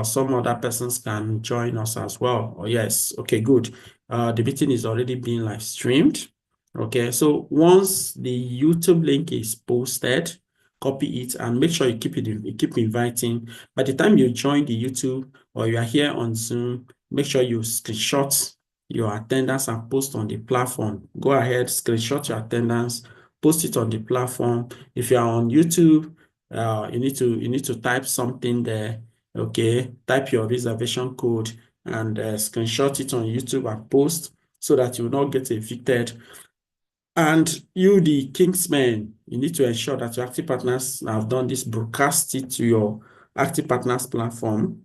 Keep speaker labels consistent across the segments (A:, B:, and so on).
A: some other persons can join us as well. Oh, yes. Okay, good. The meeting is already being live streamed. Okay, so once the YouTube link is posted, copy it and make sure you keep inviting. By the time you join the YouTube or you are here on Zoom, make sure you screenshot your attendance and post on the platform. Go ahead, screenshot your attendance, post it on the platform. If you are on YouTube, you need to type something there. Okay, type your reservation code and screenshot it on YouTube and post so that you will not get evicted. And you, the Kingsmen, you need to ensure that your active partners have done this, broadcast it to your active partners platform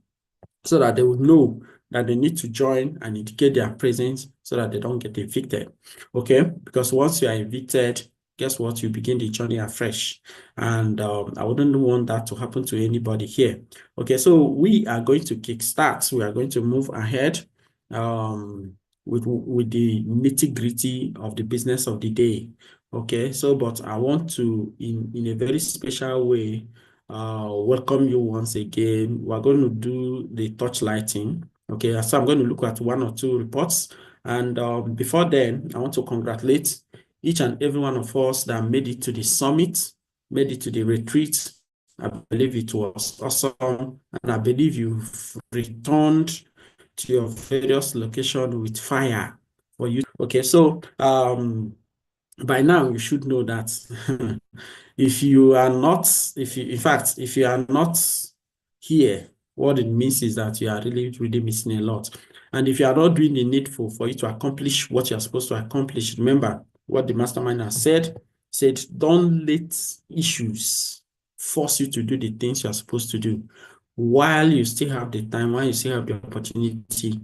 A: so that they will know that they need to join and indicate their presence so that they don't get evicted. Okay, because once you are evicted, guess what? You begin the journey afresh. And I wouldn't want that to happen to anybody here. Okay, so we are going to kickstart. We are going to move ahead with the nitty-gritty of the business of the day. Okay, so but I want to, in a very special way, welcome you once again. We're going to do the touch lighting. Okay, so I'm going to look at one or two reports. And before then, I want to congratulate each and every one of us that made it to the summit, made it to the retreat. I believe it was awesome. And I believe you've returned to your various locations with fire for you. Okay, so by now you should know that if you are not, in fact, if you are not here, what it means is that you are really, really missing a lot. And if you are not doing the needful for you to accomplish what you're supposed to accomplish, remember what the mastermind has said, don't let issues force you to do the things you're supposed to do. While you still have the time, while you still have the opportunity,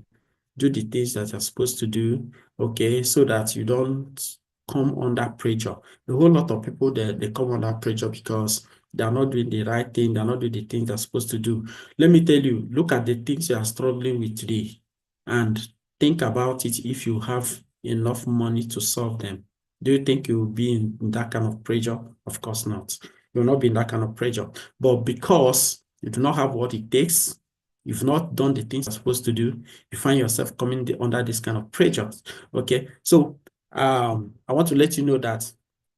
A: do the things that you're supposed to do, okay, so that you don't come under pressure. A whole lot of people, they come under pressure because they are not doing the right thing, they're not doing the things they're supposed to do. Let me tell you, look at the things you are struggling with today and think about it if you have enough money to solve them. Do you think you will be in that kind of pressure? Of course not. You will not be in that kind of pressure. But because you do not have what it takes, you've not done the things you're supposed to do, you find yourself coming under this kind of pressure. Okay, so I want to let you know that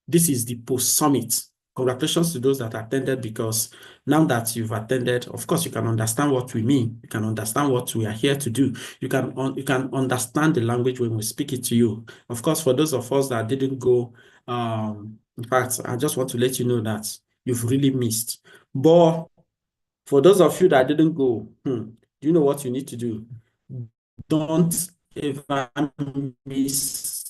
A: this is the post-summit. Congratulations to those that attended, because now that you've attended, of course, you can understand what we mean. You can understand what we are here to do. You can understand the language when we speak it to you. Of course, for those of us that didn't go, in fact, I just want to let you know that you've really missed. But for those of you that didn't go, do you know what you need to do? Don't ever miss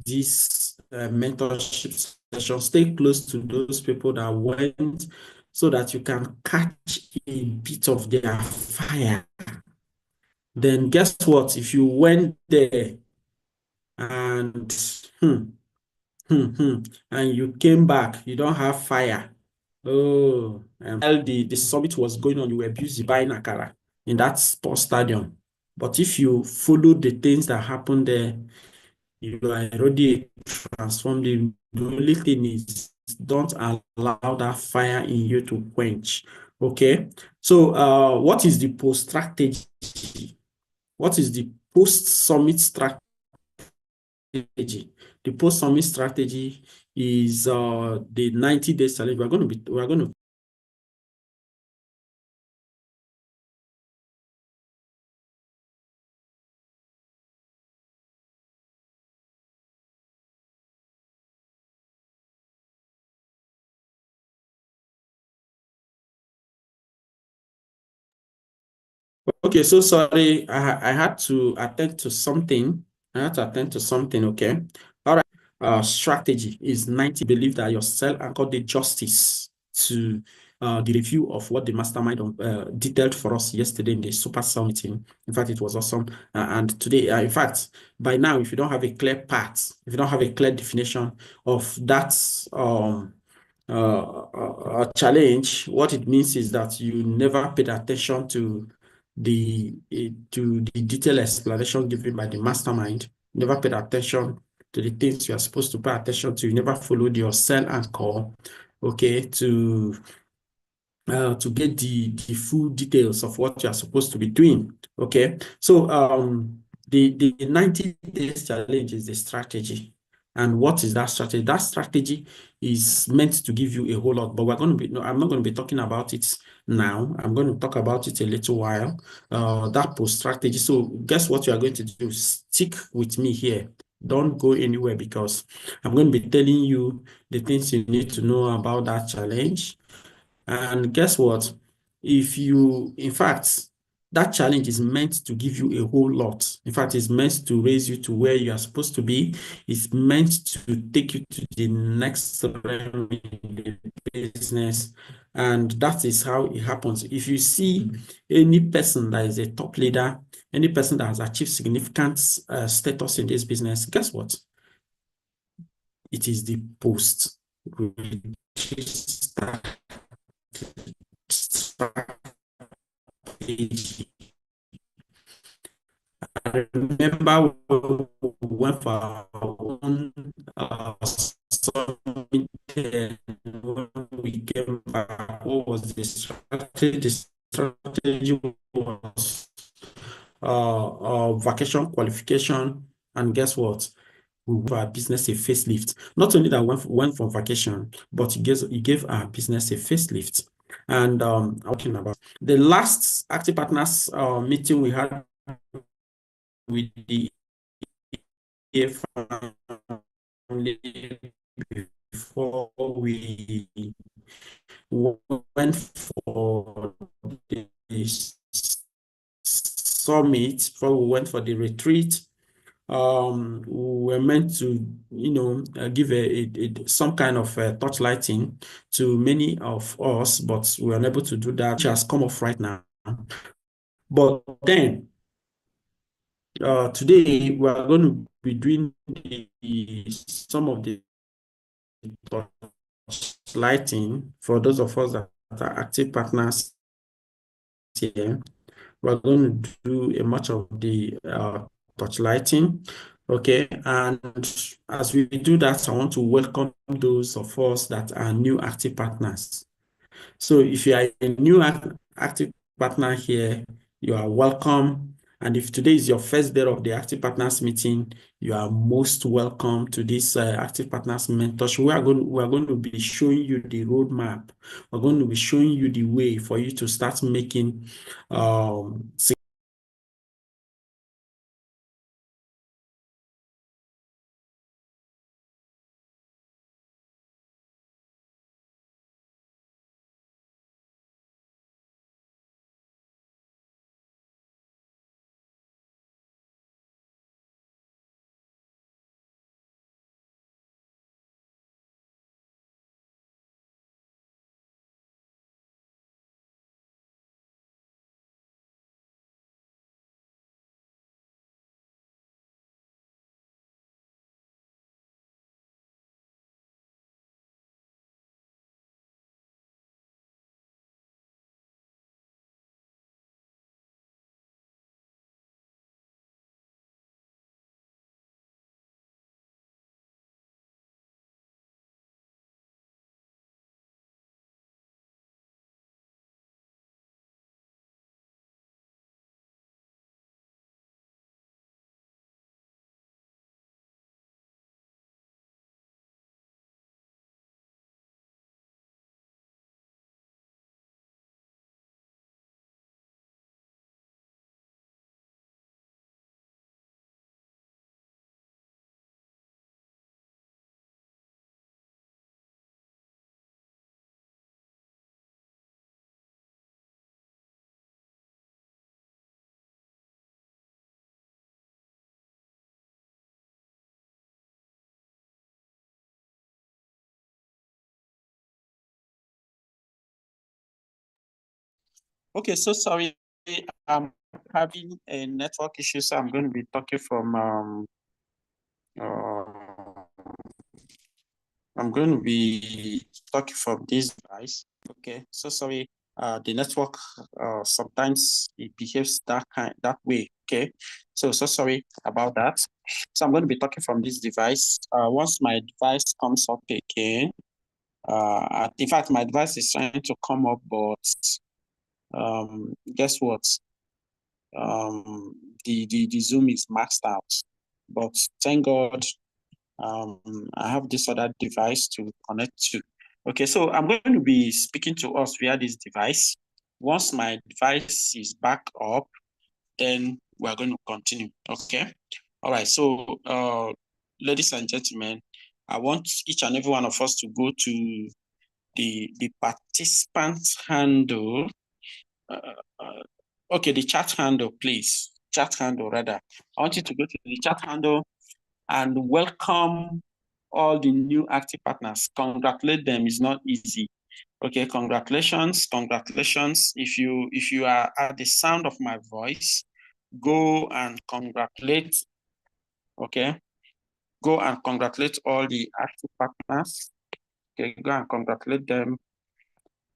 A: this mentorship session. Stay close to those people that went so that you can catch a bit of their fire. Then guess what? If you went there and and you came back, you don't have fire. Oh, while the summit was going on, you were busy buying akara in that sports stadium. But if you follow the things that happened there, you are already transformed. The only thing is, don't allow that fire in you to quench. Okay. So, what is the post strategy? What is the post-summit strategy? The post-summit strategy is the 90-day challenge. We're going to Okay, so sorry, I had to attend to something. Okay. All right. Strategy is 90. Believe that your cell anchor did justice to the review of what the mastermind detailed for us yesterday in the super cell meeting. In fact, it was awesome. And today, in fact, by now, if you don't have a clear path, if you don't have a clear definition of that challenge, what it means is that you never paid attention to the detailed explanation given by the mastermind, never paid attention to the things you are supposed to pay attention to, you never followed your cell anchor, okay, to to get the full details of what you are supposed to be doing. Okay, so the 90 days challenge is the strategy. And what is that strategy? That strategy is meant to give you a whole lot, but we're going to be, no, I'm not going to be talking about it now. I'm going to talk about it a little while. That post strategy. So guess what you are going to do? Stick with me here. Don't go anywhere, because I'm going to be telling you the things you need to know about that challenge. And guess what? If you, in fact, that challenge is meant to give you a whole lot. In fact, it's meant to raise you to where you are supposed to be. It's meant to take you to the next level in the business. And that is how it happens. If you see any person that is a top leader, any person that has achieved significant status in this business, guess what? It is the post. I remember when we went for our own summit, when we came back, what was the strategy? The strategy was vacation qualification, and guess what? We gave our business a facelift. Not only that went for vacation, but he gave our business a facelift. And talking about the last active partners meeting we had with the family before we went for the summit, before we went for the retreat. We were meant to, give some kind of touch lighting to many of us, but we were unable to do that, which has come off right now. But then, today we are going to be doing some of the lighting for those of us that are active partners here. We're going to do a much of the touch lighting. Okay, and as we do that, I want to welcome those of us that are new active partners. So if you are a new active partner here, you are welcome. And if today is your first day of the Active Partners meeting, you are most welcome to this Active Partners mentorship. We are going to be showing you the roadmap. We're going to be showing you the way for you to start making Okay, so sorry, I'm having a network issue, so I'm going to be talking from I'm going to be talking from this device. Okay, so sorry. The network sometimes it behaves that way. Okay, so sorry about that. So I'm going to be talking from this device. Once my device comes up again, In fact, my device is trying to come up, but guess what? The Zoom is maxed out. But thank God, I have this other device to connect to. Okay, so I'm going to be speaking to us via this device. Once my device is back up, then we're going to continue. Okay. All right. So, ladies and gentlemen, I want each and every one of us to go to the participant handle. Okay, the chat handle, please. Chat handle, rather. I want you to go to the chat handle and welcome all the new active partners. Congratulate them. It's not easy. Okay, congratulations. If you are at the sound of my voice, go and congratulate. Okay, go and congratulate all the active partners. Okay, go and congratulate them.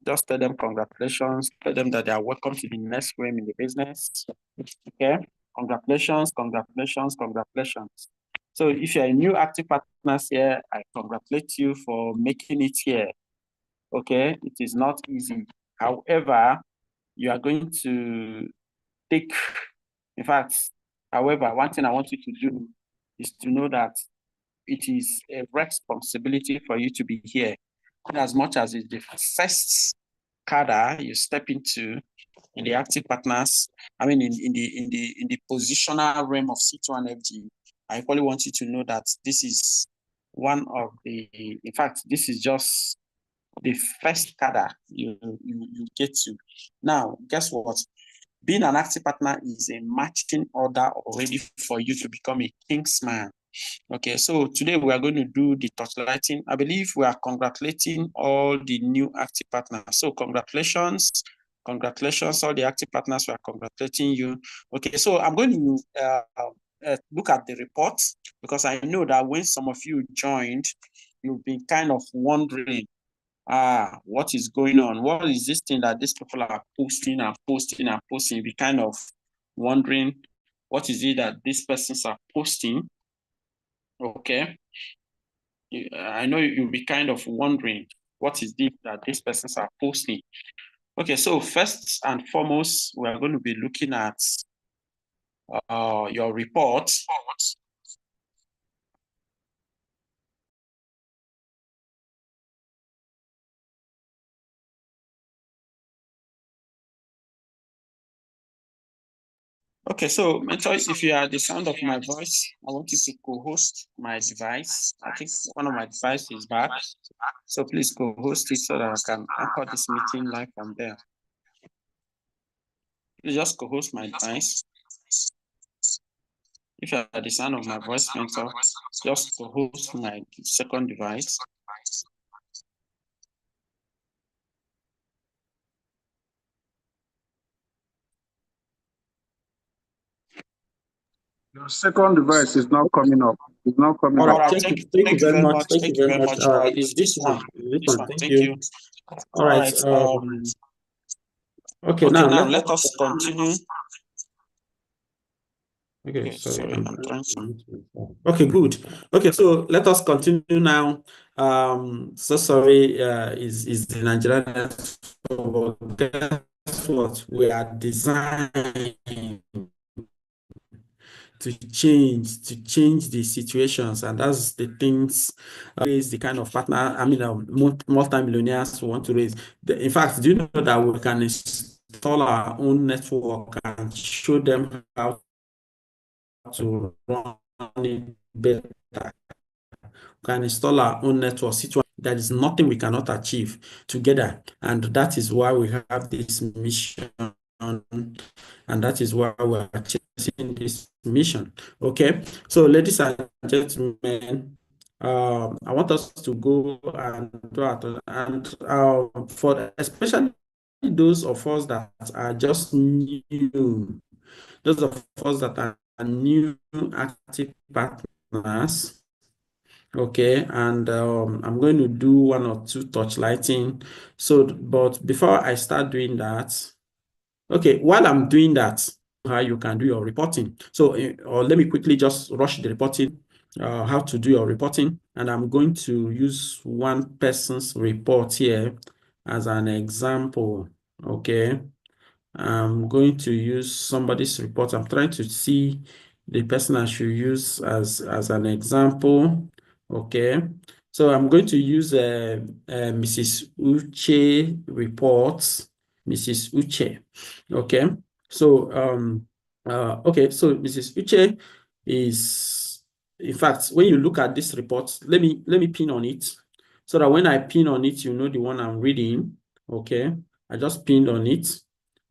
A: Just tell them congratulations. Tell them that they are welcome to the next frame in the business. Okay, congratulations. So if you're a new active partners here, I congratulate you for making it here. Okay, it is not easy. However, you are going to take, in fact, however, one thing I want you to do is to know that it is a responsibility for you to be here. In as much as it's the first cadre you step into in the active partners, I mean in the positional realm of C2 and FG, I equally want you to know that this is one of the, in fact, this is just the first cadre you get to. Now, guess what? Being an active partner is a matching order already for you to become a Kingsman. Okay, so today we are going to do the torchlighting. I believe we are congratulating all the new active partners. So congratulations, all the active partners, we are congratulating you. Okay, so I'm going to look at the report, because I know that when some of you joined, you've been kind of wondering, what is going on? What is this thing that these people are posting? Be kind of wondering, what is it that these persons are posting? Okay. I know you'll be kind of wondering, what is it that these persons are posting? Okay, so first and foremost, we are going to be looking at your report. Okay, so mentor, if you are the sound of my voice, I want you to co-host my device. I think one of my devices is back. So please co-host it so that I can anchor this meeting live from there. Please just co-host my device. If you are the sound of my voice, mentor, just co-host my second device.
B: Your second device is not coming up. It's not coming
A: up.
B: up.
A: Thank you very much. Thank you very much. Is this one? Thank you. All right. Okay, now let us continue. Okay, sorry, I'm trying to. Okay, good. Okay, so let us continue now. So sorry, is the Nigerian network, but guess what? We are designed to change the situations, and that's the things, is the kind of partner, I mean, multi-millionaires want to raise. In fact, do you know that we can install our own network and show them how to run it better? We can install our own network. There is nothing we cannot achieve together, and that is why we have this mission, and that is why we are chasing this mission. Okay, so ladies and gentlemen, I want us to go and do it, and for especially those of us that are just new, those of us that are new active partners. Okay, and I'm going to do one or two touch lighting. So, but before I start doing that, okay, while I'm doing that, how you can do your reporting. So, or let me quickly just rush the reporting. how to do your reporting. And I'm going to use one person's report here as an example. Okay. I'm going to use somebody's report. I'm trying to see the person I should use as an example. Okay. So I'm going to use Mrs. Uche reports. Mrs. Uche. Okay. So okay. So Mrs. Uche is, in fact, when you look at this report, let me pin on it so that when I pin on it, you know the one I'm reading. Okay. I just pinned on it.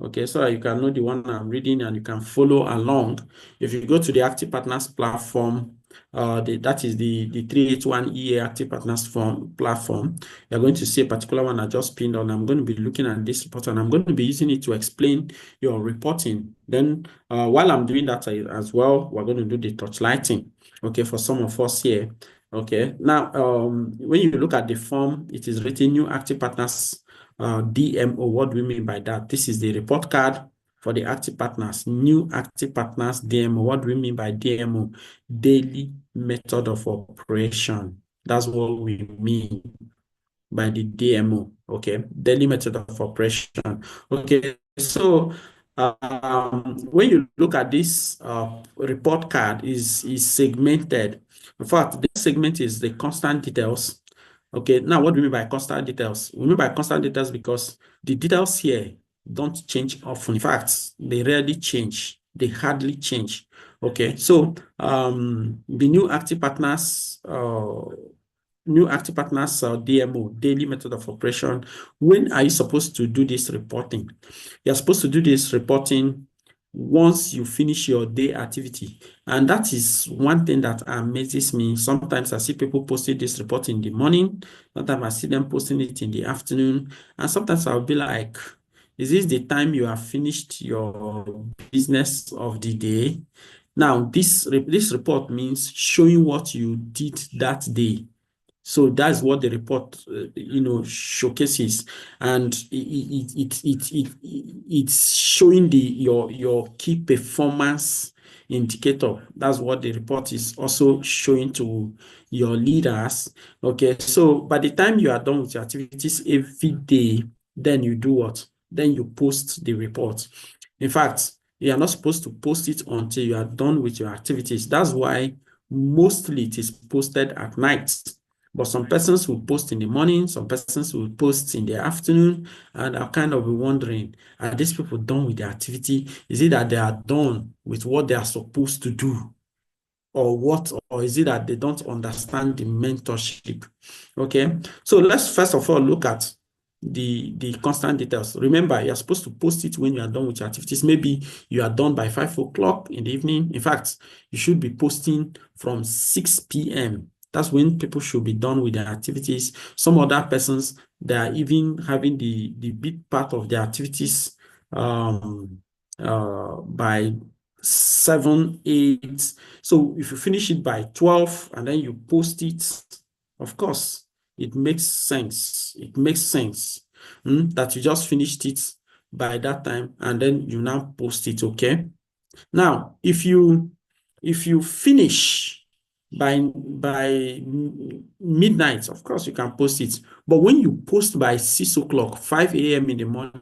A: Okay, so that you can know the one I'm reading and you can follow along. If you go to the Active Partners platform, that is the 381 EA Active Partners platform, you're going to see a particular one I just pinned on. I'm going to be looking at this report and I'm going to be using it to explain your reporting. Then while I'm doing that as well, we're going to do the torchlighting, okay, for some of us here. Okay, now when you look at the form, it is written New Active Partners DMO. What do we mean by that? This is the report card for the active partners, new active partners DMO. What do we mean by DMO? Daily method of operation. That's what we mean by the DMO. Okay, daily method of operation. Okay, so when you look at this report card, is segmented. In fact, this segment is the constant details. Okay, now what do we mean by constant details? We mean by constant details because the details here don't change often. In fact, they rarely change. They hardly change. Okay, so the new active partners DMO, daily method of operation. When are you supposed to do this reporting? You're supposed to do this reporting once you finish your day activity. And that is one thing that amazes me. Sometimes I see people posting this report in the morning. Sometimes I see them posting it in the afternoon. And sometimes I'll be like, is this the time you have finished your business of the day? Now, this report means showing what you did that day. So that's what the report, showcases, and it's showing your key performance indicator. That's what the report is also showing to your leaders. Okay, so by the time you are done with your activities every day, then you do what? Then you post the report. In fact, you are not supposed to post it until you are done with your activities. That's why mostly it is posted at night. But some persons will post in the morning, some persons will post in the afternoon, and I'll kind of be wondering, are these people done with their activity? Is it that they are done with what they are supposed to do? Or what? Or is it that they don't understand the mentorship? Okay, so let's first of all look at the constant details. Remember, you're supposed to post it when you are done with your activities. Maybe you are done by 5 o'clock in the evening. In fact, you should be posting from 6 p.m. That's when people should be done with their activities. Some other persons, they are even having the big part of their activities by 7, 8. So if you finish it by 12 and then you post it, of course, it makes sense. It makes sense that you just finished it by that time and then you now post it, okay? Now, if you finish by midnight, of course you can post it. But when you post by 6 o'clock, 5 a.m. in the morning,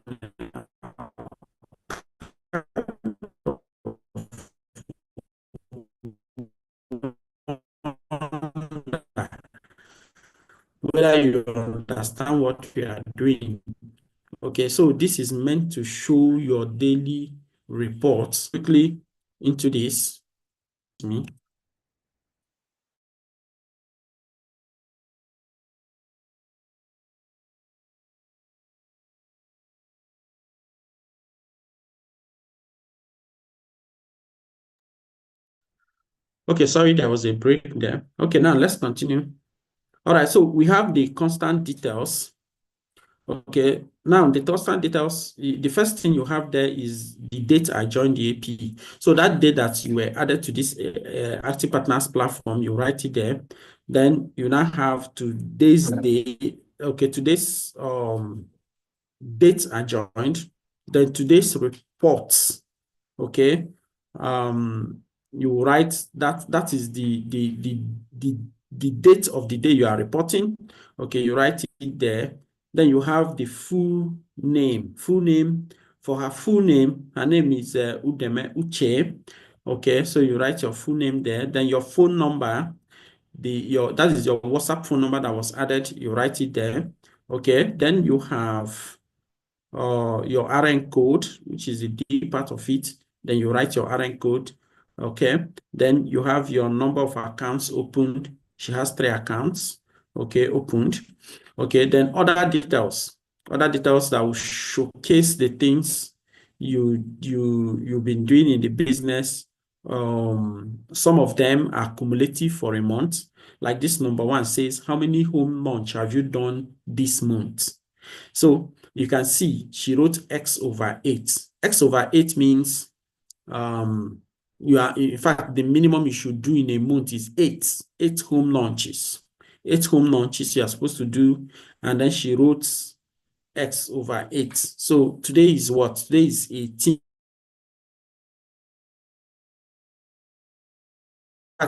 A: whether you understand what you are doing. Okay, so this is meant to show your daily reports. Quickly into this. Okay, sorry, there was a break there. Okay, now let's continue. All right, so we have the constant details. Okay, now the constant details, the first thing you have there is the date I joined the AP. So that date that you were added to this Active Partners platform, you write it there. Then you now have today's date. Okay, today's date I joined. Then today's reports. Okay. you write that is the date of the day you are reporting. Okay, you write it there. Then you have the full name. Full name. For her full name, her name is Udeme Uche. Okay, so you write your full name there. Then your phone number, that is your WhatsApp phone number that was added. You write it there. Okay, then you have your RN code, which is the D part of it. Then you write your RN code. Okay. Then you have your number of accounts opened. She has 3 accounts. Okay, opened. Okay. Then other details. Other details that will showcase the things you've been doing in the business. Some of them are cumulative for a month. Like this number 1 says, how many home launch have you done this month? So you can see she wrote x over 8. X over 8 means you are, in fact, the minimum you should do in a month is 8 home launches. 8 home launches you are supposed to do. And then she wrote x over 8. So today is what? Today is 18.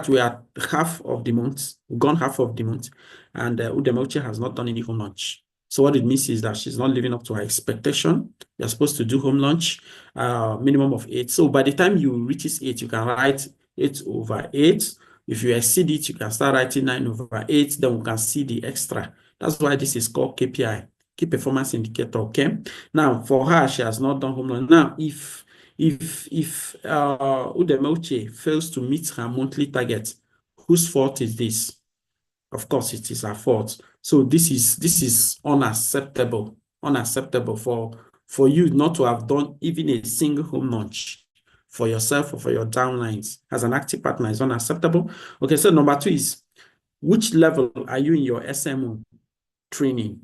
A: We are half of the month, gone half of the month, and Udemauchi has not done any home launch. So what it means is that she's not living up to her expectation. You're supposed to do home launch, minimum of 8. So by the time you reaches 8, you can write 8 over 8. If you exceed it, you can start writing 9 over 8. Then we can see the extra. That's why this is called KPI, Key Performance Indicator. Okay. Now for her, she has not done home launch. Now if Udemauchi fails to meet her monthly target, whose fault is this? Of course, it is her fault. So this is unacceptable. Unacceptable for you not to have done even a single home launch for yourself or for your downlines as an active partner is unacceptable. Okay, so number 2 is, which level are you in your SMO training?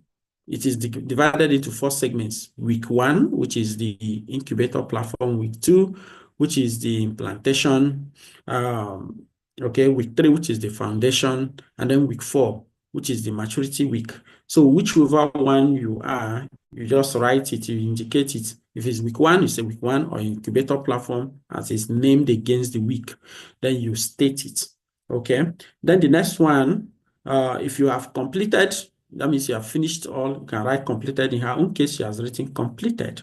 A: It is divided into 4 segments. Week 1, which is the incubator platform. Week 2, which is the implantation. Okay, week 3, which is the foundation. And then week 4, which is the maturity week. So whichever one you are, you just write it, you indicate it. If it's week 1, you say week 1 or incubator platform as it's named against the week. Then you state it. Okay. Then the next one, if you have completed, that means you have finished all, you can write completed. In her own case, she has written completed.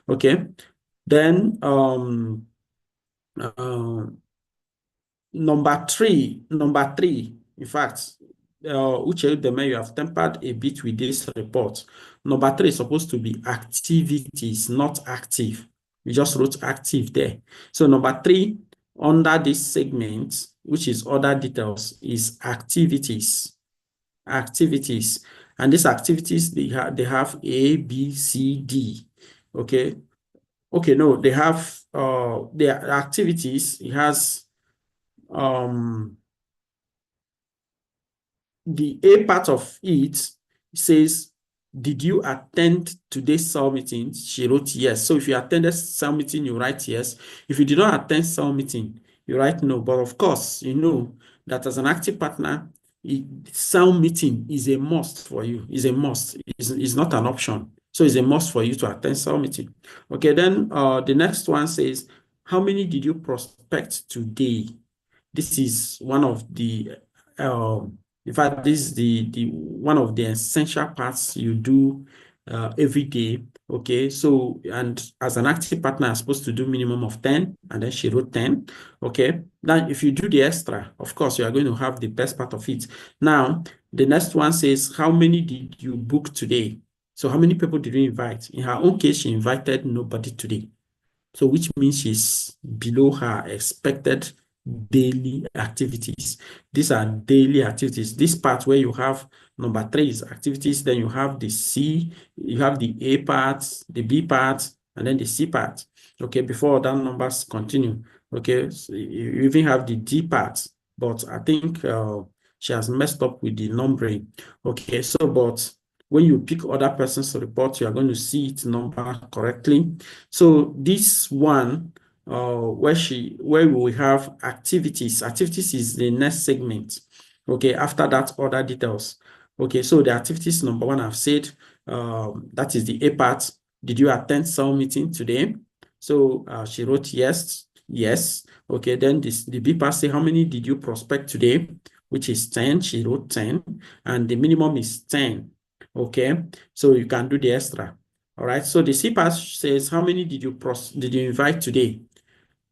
A: Okay. Then number three, in fact, Uche Udeme, you have tempered a bit with this report. Number 3 is supposed to be activities, not active. You just wrote active there. So number 3 under this segment, which is other details, is activities. Activities. And these activities, they have A, B, C, D. Okay. Okay, no, they have their activities. It has the A part of it says, did you attend today's cell meeting? She wrote yes. So if you attended cell meeting, you write yes. If you did not attend cell meeting, you write no. But of course, you know that as an active partner, cell meeting is a must for you. Is a must. It's not an option. So it's a must for you to attend cell meeting. Okay, then the next one says, how many did you prospect today? This is one of the in fact, this is the one of the essential parts you do every day. Okay, so, and as an active partner, I'm supposed to do minimum of 10, and then she wrote 10. Okay, now if you do the extra, of course, you are going to have the best part of it. Now, the next one says, how many did you book today? So how many people did you invite? In her own case, she invited nobody today. So which means she's below her expected daily activities. These are daily activities. This part where you have number 3 is activities, then you have the C, you have the A part, the B part, and then the C part. Okay, before that numbers continue. Okay, so you even have the D part, but I think she has messed up with the numbering. Okay, so but when you pick other person's report, you are going to see its number correctly. So this one, where we have activities. Activities is the next segment. Okay, after that, other details. Okay, so the activities number 1, I've said, that is the A part. Did you attend cell meeting today? So she wrote yes. Yes. Okay, then the B part say, how many did you prospect today? Which is 10. She wrote 10. And the minimum is 10. Okay, so you can do the extra. All right, so the C part says, how many did you invite today?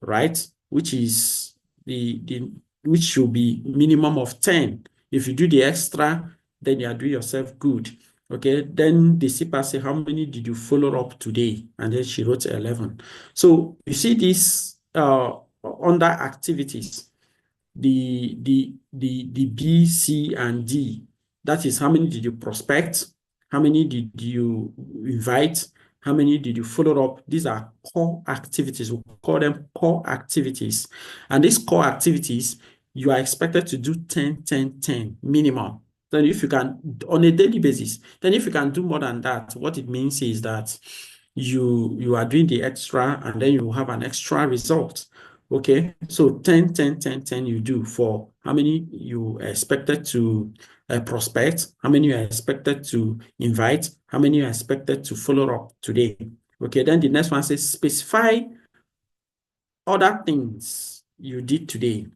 A: Right, which is which should be minimum of 10. If you do the extra, then you are doing yourself good. Okay, then the CPA say, how many did you follow up today? And then she wrote 11. So you see this under activities, the B, C, and D. That is, how many did you prospect? How many did you invite? How many did you follow up? These are core activities. We call them core activities. And these core activities, you are expected to do 10, 10, 10 minimum. Then if you can, on a daily basis, then if you can do more than that, what it means is that you are doing the extra and then you have an extra result. Okay, so 10, 10, 10, 10 you do for how many you expected to prospect, how many you are expected to invite, how many you are expected to follow up today. Okay, then the next one says specify other things you did today.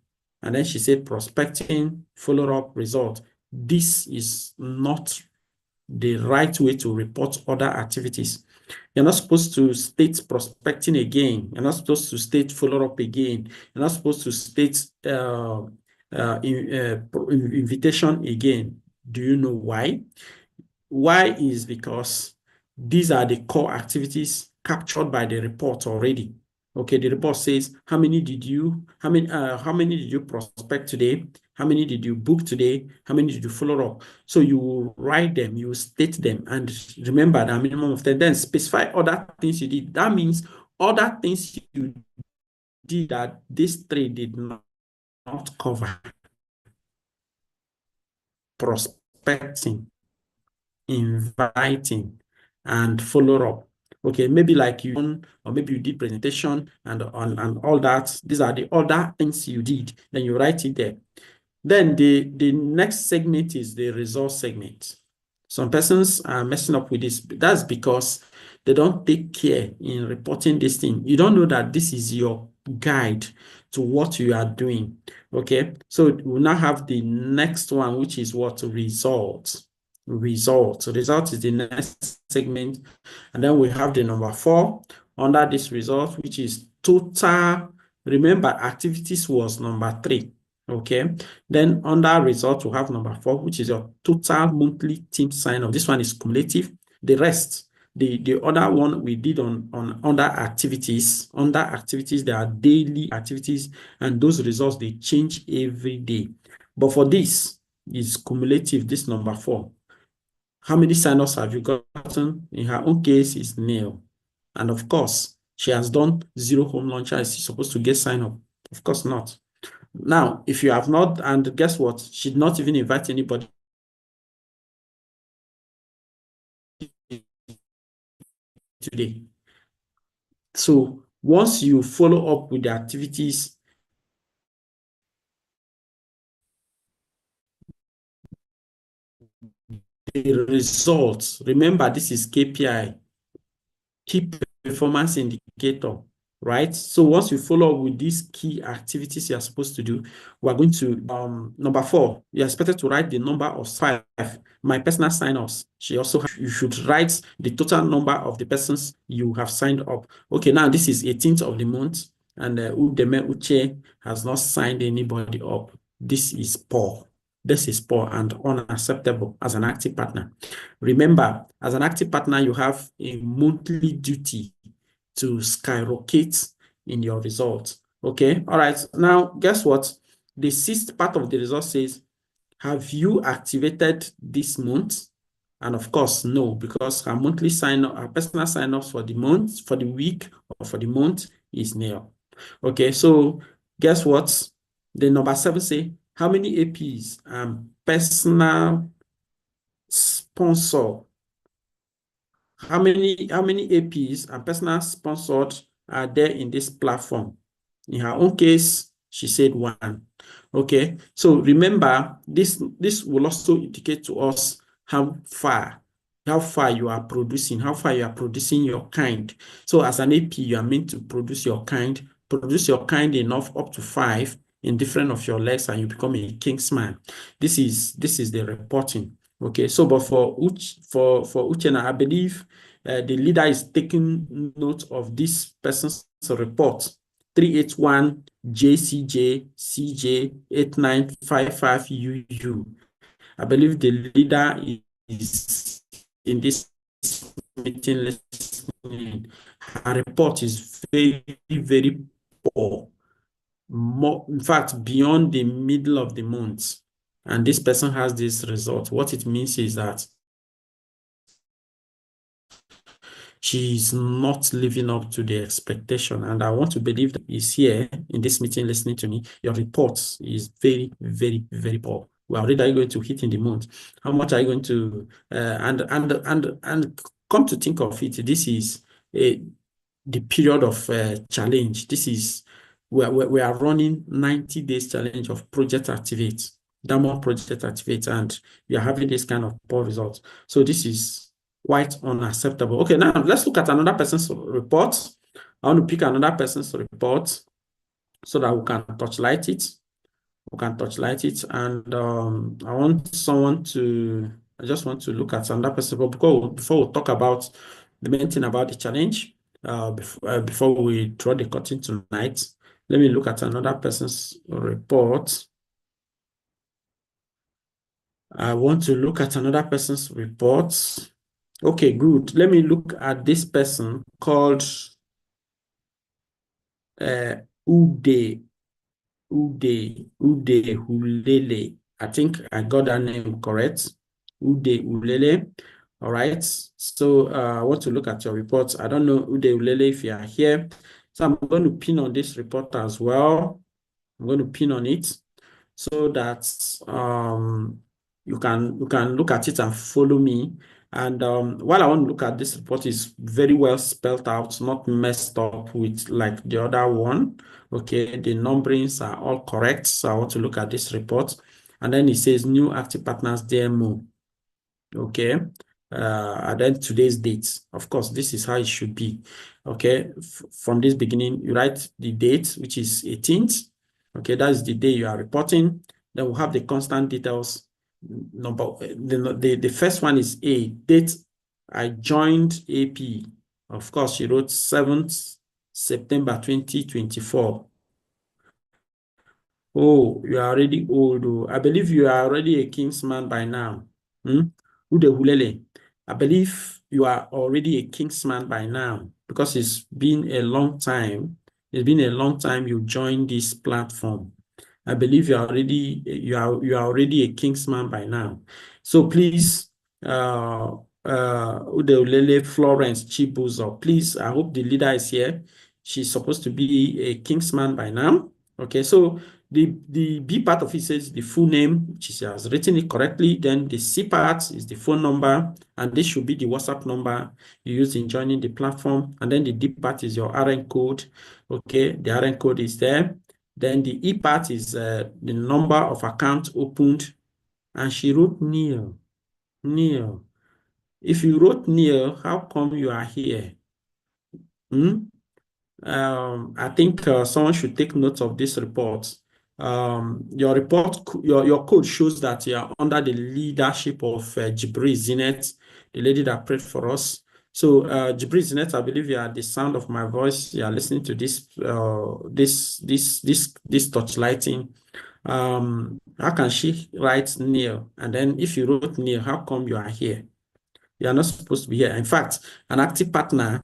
A: And then she said prospecting, follow-up result. This is not the right way to report other activities. You're not supposed to state prospecting again. You're not supposed to state follow-up again. You're not supposed to state invitation again. Do you know why? Why is because these are the core activities captured by the report already. Okay, the report says how many did you prospect today? How many did you book today? How many did you follow up? So you will write them, you will state them, and remember the minimum of 10. Then specify other things you did. That means other things you did that this three did not cover. Prospecting, inviting, and follow up. Okay, maybe like you, or maybe you did presentation and all that. These are the other things you did. Then you write it there. Then the next segment is the results segment. Some persons are messing up with this. That's because they don't take care in reporting this thing. You don't know that this is your guide to what you are doing. Okay, so we'll now have the next one, which is what? Results. Result is the next segment. And then we have the number 4 under this result, which is total. Remember, activities was number 3. Okay, then under result, we have number 4, which is your total monthly team sign-up. This one is cumulative. The rest, the other one we did on under activities. Under activities, there are daily activities, and those results, they change every day. But for this, is cumulative, this number 4. How many sign-ups have you gotten? In her own case, is nil. And of course, she has done 0 home launcher. Is she supposed to get sign-up? Of course not. Now, if you have not, and guess what? She did not even invite anybody today. So once you follow up with the activities, the results, remember this is KPI, key performance indicator, right? So once you follow up with these key activities you are supposed to do, we are going to number 4. You are expected to write the number of 5. My personal sign-ups. You should write the total number of the persons you have signed up. Okay, now this is 18th of the month, and Udeme Uche has not signed anybody up. This is poor. This is poor and unacceptable as an active partner. Remember, as an active partner, you have a monthly duty to skyrocket in your results. Okay, all right. Now, guess what? The 6th part of the result says, have you activated this month? And of course, no, because her monthly sign-up, her personal sign-ups for the month, for the week, or for the month is nil. Okay, so guess what? The number 7 say, how many APs and personal sponsor? How many APs and personal sponsored are there in this platform? In her own case, she said 1. Okay, so remember, this will also indicate to us how far you are producing, your kind. So as an AP, you are meant to produce your kind produce your kind enough up to 5 in different of your legs and you become a Kingsman. This is the reporting. Okay, so but for Uchenna, I believe the leader is taking note of this person's report. 381 JCJ CJ 8955 UU. I believe the leader is in this meeting listening. Her report is very, very poor. More, in fact, beyond the middle of the month. And this person has this result. What it means is that she's not living up to the expectation. And I want to believe that he's here in this meeting listening to me. Your report is very, very, very poor. Well, already are you going to hit in the month? How much are you going to and come to think of it, this is the period of challenge. This is we are running 90 days challenge of Project Activate, Diamond Project Activate, and we are having this kind of poor results. So this is quite unacceptable. Okay, now let's look at another person's report. I want to pick another person's report so that we can touchlight it. We can touchlight it, and I want someone to. I just want to look at another person, but before we talk about the main thing about the challenge, before we draw the curtain tonight, let me look at another person's report. I want to look at another person's report. Okay, good. Let me look at this person called Ude Hulele. I think I got that name correct. Ude Hulele. All right. So I want to look at your report. I don't know, Ude Hulele, if you are here. So I'm going to pin on this report as well. I'm going to pin on it so that you can look at it and follow me. And while I want to look at this report, is very well spelled out, not messed up with like the other one. Okay, the numberings are all correct. So I want to look at this report. And then it says new active partners DMO. Okay. And then today's date. Of course, this is how it should be. Okay. From this beginning, you write the date, which is 18th. Okay, that is the day you are reporting. Then we'll have the constant details. The first one is A, date I joined AP. Of course, she wrote 7th September 2024. Oh, you are already old. Oh. I believe you are already a Kingsman by now. Ude Hulele. I believe you are already a Kingsman by now because it's been a long time. It's been a long time you joined this platform. I believe you are already a Kingsman by now. So please, Ude Hulele Florence Chibuzo, please, I hope the leader is here. She's supposed to be a Kingsman by now. Okay, so the B part of it says the full name, she has written it correctly. Then the C part is the phone number, and this should be the WhatsApp number you use in joining the platform. And then the D part is your RN code. Okay, the RN code is there. Then the E part is the number of accounts opened. And she wrote Neil. Neil. If you wrote Neil, how come you are here? I think someone should take note of this report. Your report, your code shows that you are under the leadership of Jibril Zinet, the lady that prayed for us. So Jibril Zinet, I believe you are the sound of my voice. You are listening to this this touchlighting. How can she write Neil? And then if you wrote Neil, how come you are here? You are not supposed to be here. In fact, an active partner,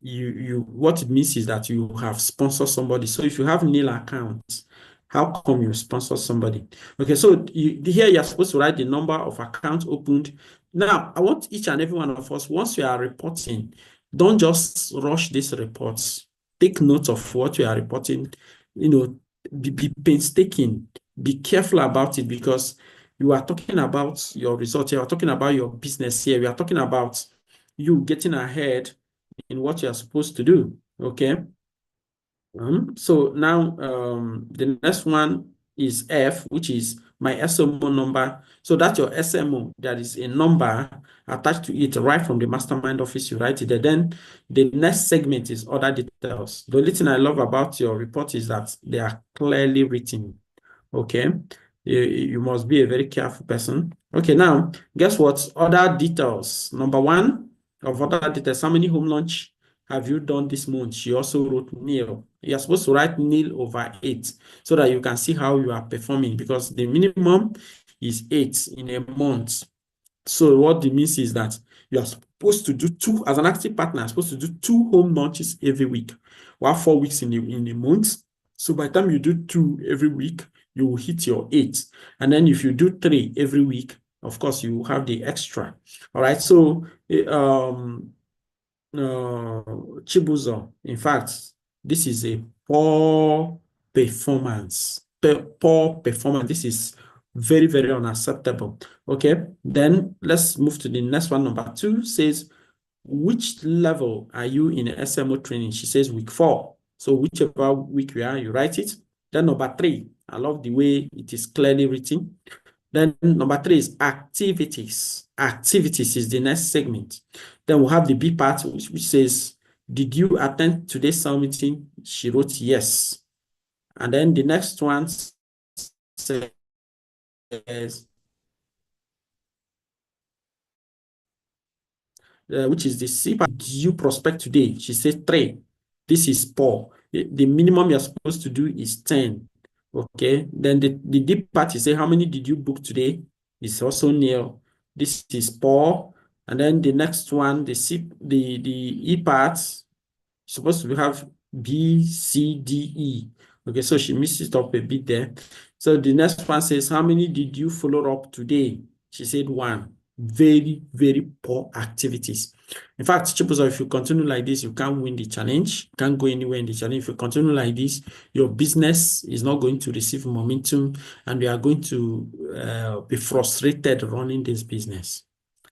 A: what it means is that you have sponsored somebody. So if you have nil accounts, how come you sponsor somebody? Okay, so here you're supposed to write the number of accounts opened. Now, I want each and every one of us, once you are reporting, don't just rush these reports. Take note of what you are reporting. Be painstaking. Be careful about it because you are talking about your results. You are talking about your business here. We are talking about you getting ahead in what you are supposed to do. Okay. So now the next one is F, which is my SMO number. So that's your SMO. There is a number attached to it right from the mastermind office. You write it there. Then the next segment is other details. The only thing I love about your report is that they are clearly written. Okay. You must be a very careful person. Okay, now, guess what? Other details. Number one of other details, how many home launch have you done this month? She also wrote nil. You're supposed to write nil over 8 so that you can see how you are performing, because the minimum is 8 in a month. So what it means is that you are supposed to do two, as an active partner, you're supposed to do 2 home launches every week, or 4 weeks in a month. So by the time you do 2 every week, you will hit your 8. And then if you do 3 every week, of course, you will have the extra. All right. So Chibuzo, in fact, this is a poor performance. Poor performance. This is very, very unacceptable. Okay, then let's move to the next one. Number 2 says, which level are you in SMO training? She says week 4. So whichever week you are, you write it. Then number 3, I love the way it is clearly written. Then number 3 is activities. Activities is the next segment. Then we'll have the B part, which says, did you attend today's SAL meeting? She wrote yes. And then the next one says, which is the C part, did you prospect today? She said 3. This is poor. The minimum you're supposed to do is 10. Okay. Then the D part, you say, how many did you book today? It's also nil. This is poor. And then the next one, the E part, supposed to have B, C, D, E. Okay, so she missed it up a bit there. So the next one says, how many did you follow up today? She said 1. Very, very poor activities. In fact, Chibuzo, if you continue like this, you can't win the challenge. You can't go anywhere in the challenge. If you continue like this, your business is not going to receive momentum, and you are going to be frustrated running this business.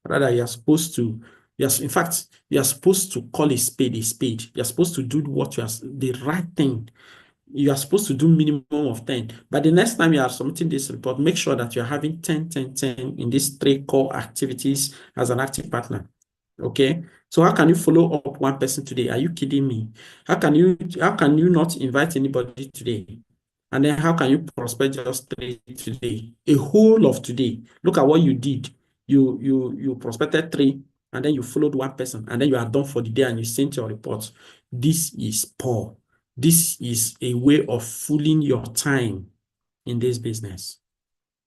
A: Rather, you're supposed to, yes, in fact, you're supposed to call a spade a spade. You're supposed to do what you are, the right thing. You are supposed to do minimum of 10. But the next time you are submitting this report, make sure that you're having 10, 10, 10 in these 3 core activities as an active partner. Okay. So how can you follow up one person today? Are you kidding me? How can you not invite anybody today? And then how can you prospect just 3 today? A whole of today. Look at what you did. You prospected 3, and then you followed one person, and then you are done for the day and you sent your report. This is poor. This is a way of fooling your time in this business.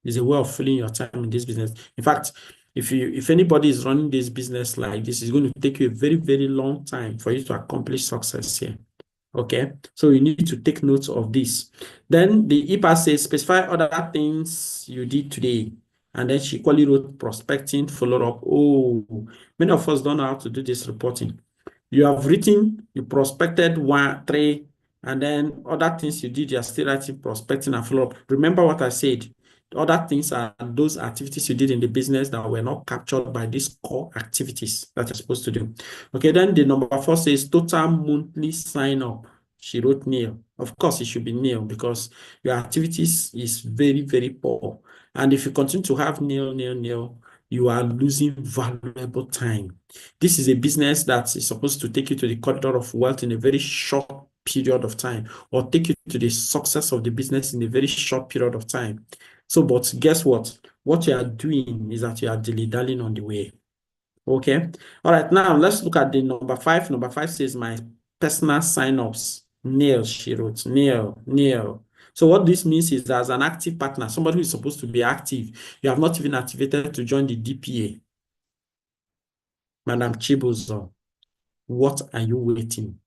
A: It's a way of fooling your time in this business. In fact, if anybody is running this business like this, it's going to take you a very, very long time for you to accomplish success here. Okay, so you need to take notes of this. Then the EPA says, specify other things you did today. And then she equally wrote prospecting, follow-up. Oh, many of us don't know how to do this reporting. You have written, you prospected 1, 3, and then other things you did, you're still writing prospecting and follow-up. Remember what I said. Other things are those activities you did in the business that were not captured by these core activities that you're supposed to do. Okay, then the number 4 says total monthly sign up. She wrote nil. Of course, it should be nil because your activities is very, very poor. And if you continue to have nil, nil, nil, you are losing valuable time. This is a business that is supposed to take you to the corridor of wealth in a very short period of time, or take you to the success of the business in a very short period of time. So, but guess what? What you are doing is that you are dilly-dallying on the way. Okay. All right. Now let's look at the number 5. Number 5 says my personal sign-ups. Nil, she wrote. Nil, nil. So what this means is that as an active partner, somebody who is supposed to be active, you have not even activated to join the DPA. Madam Chibuzo, what are you waiting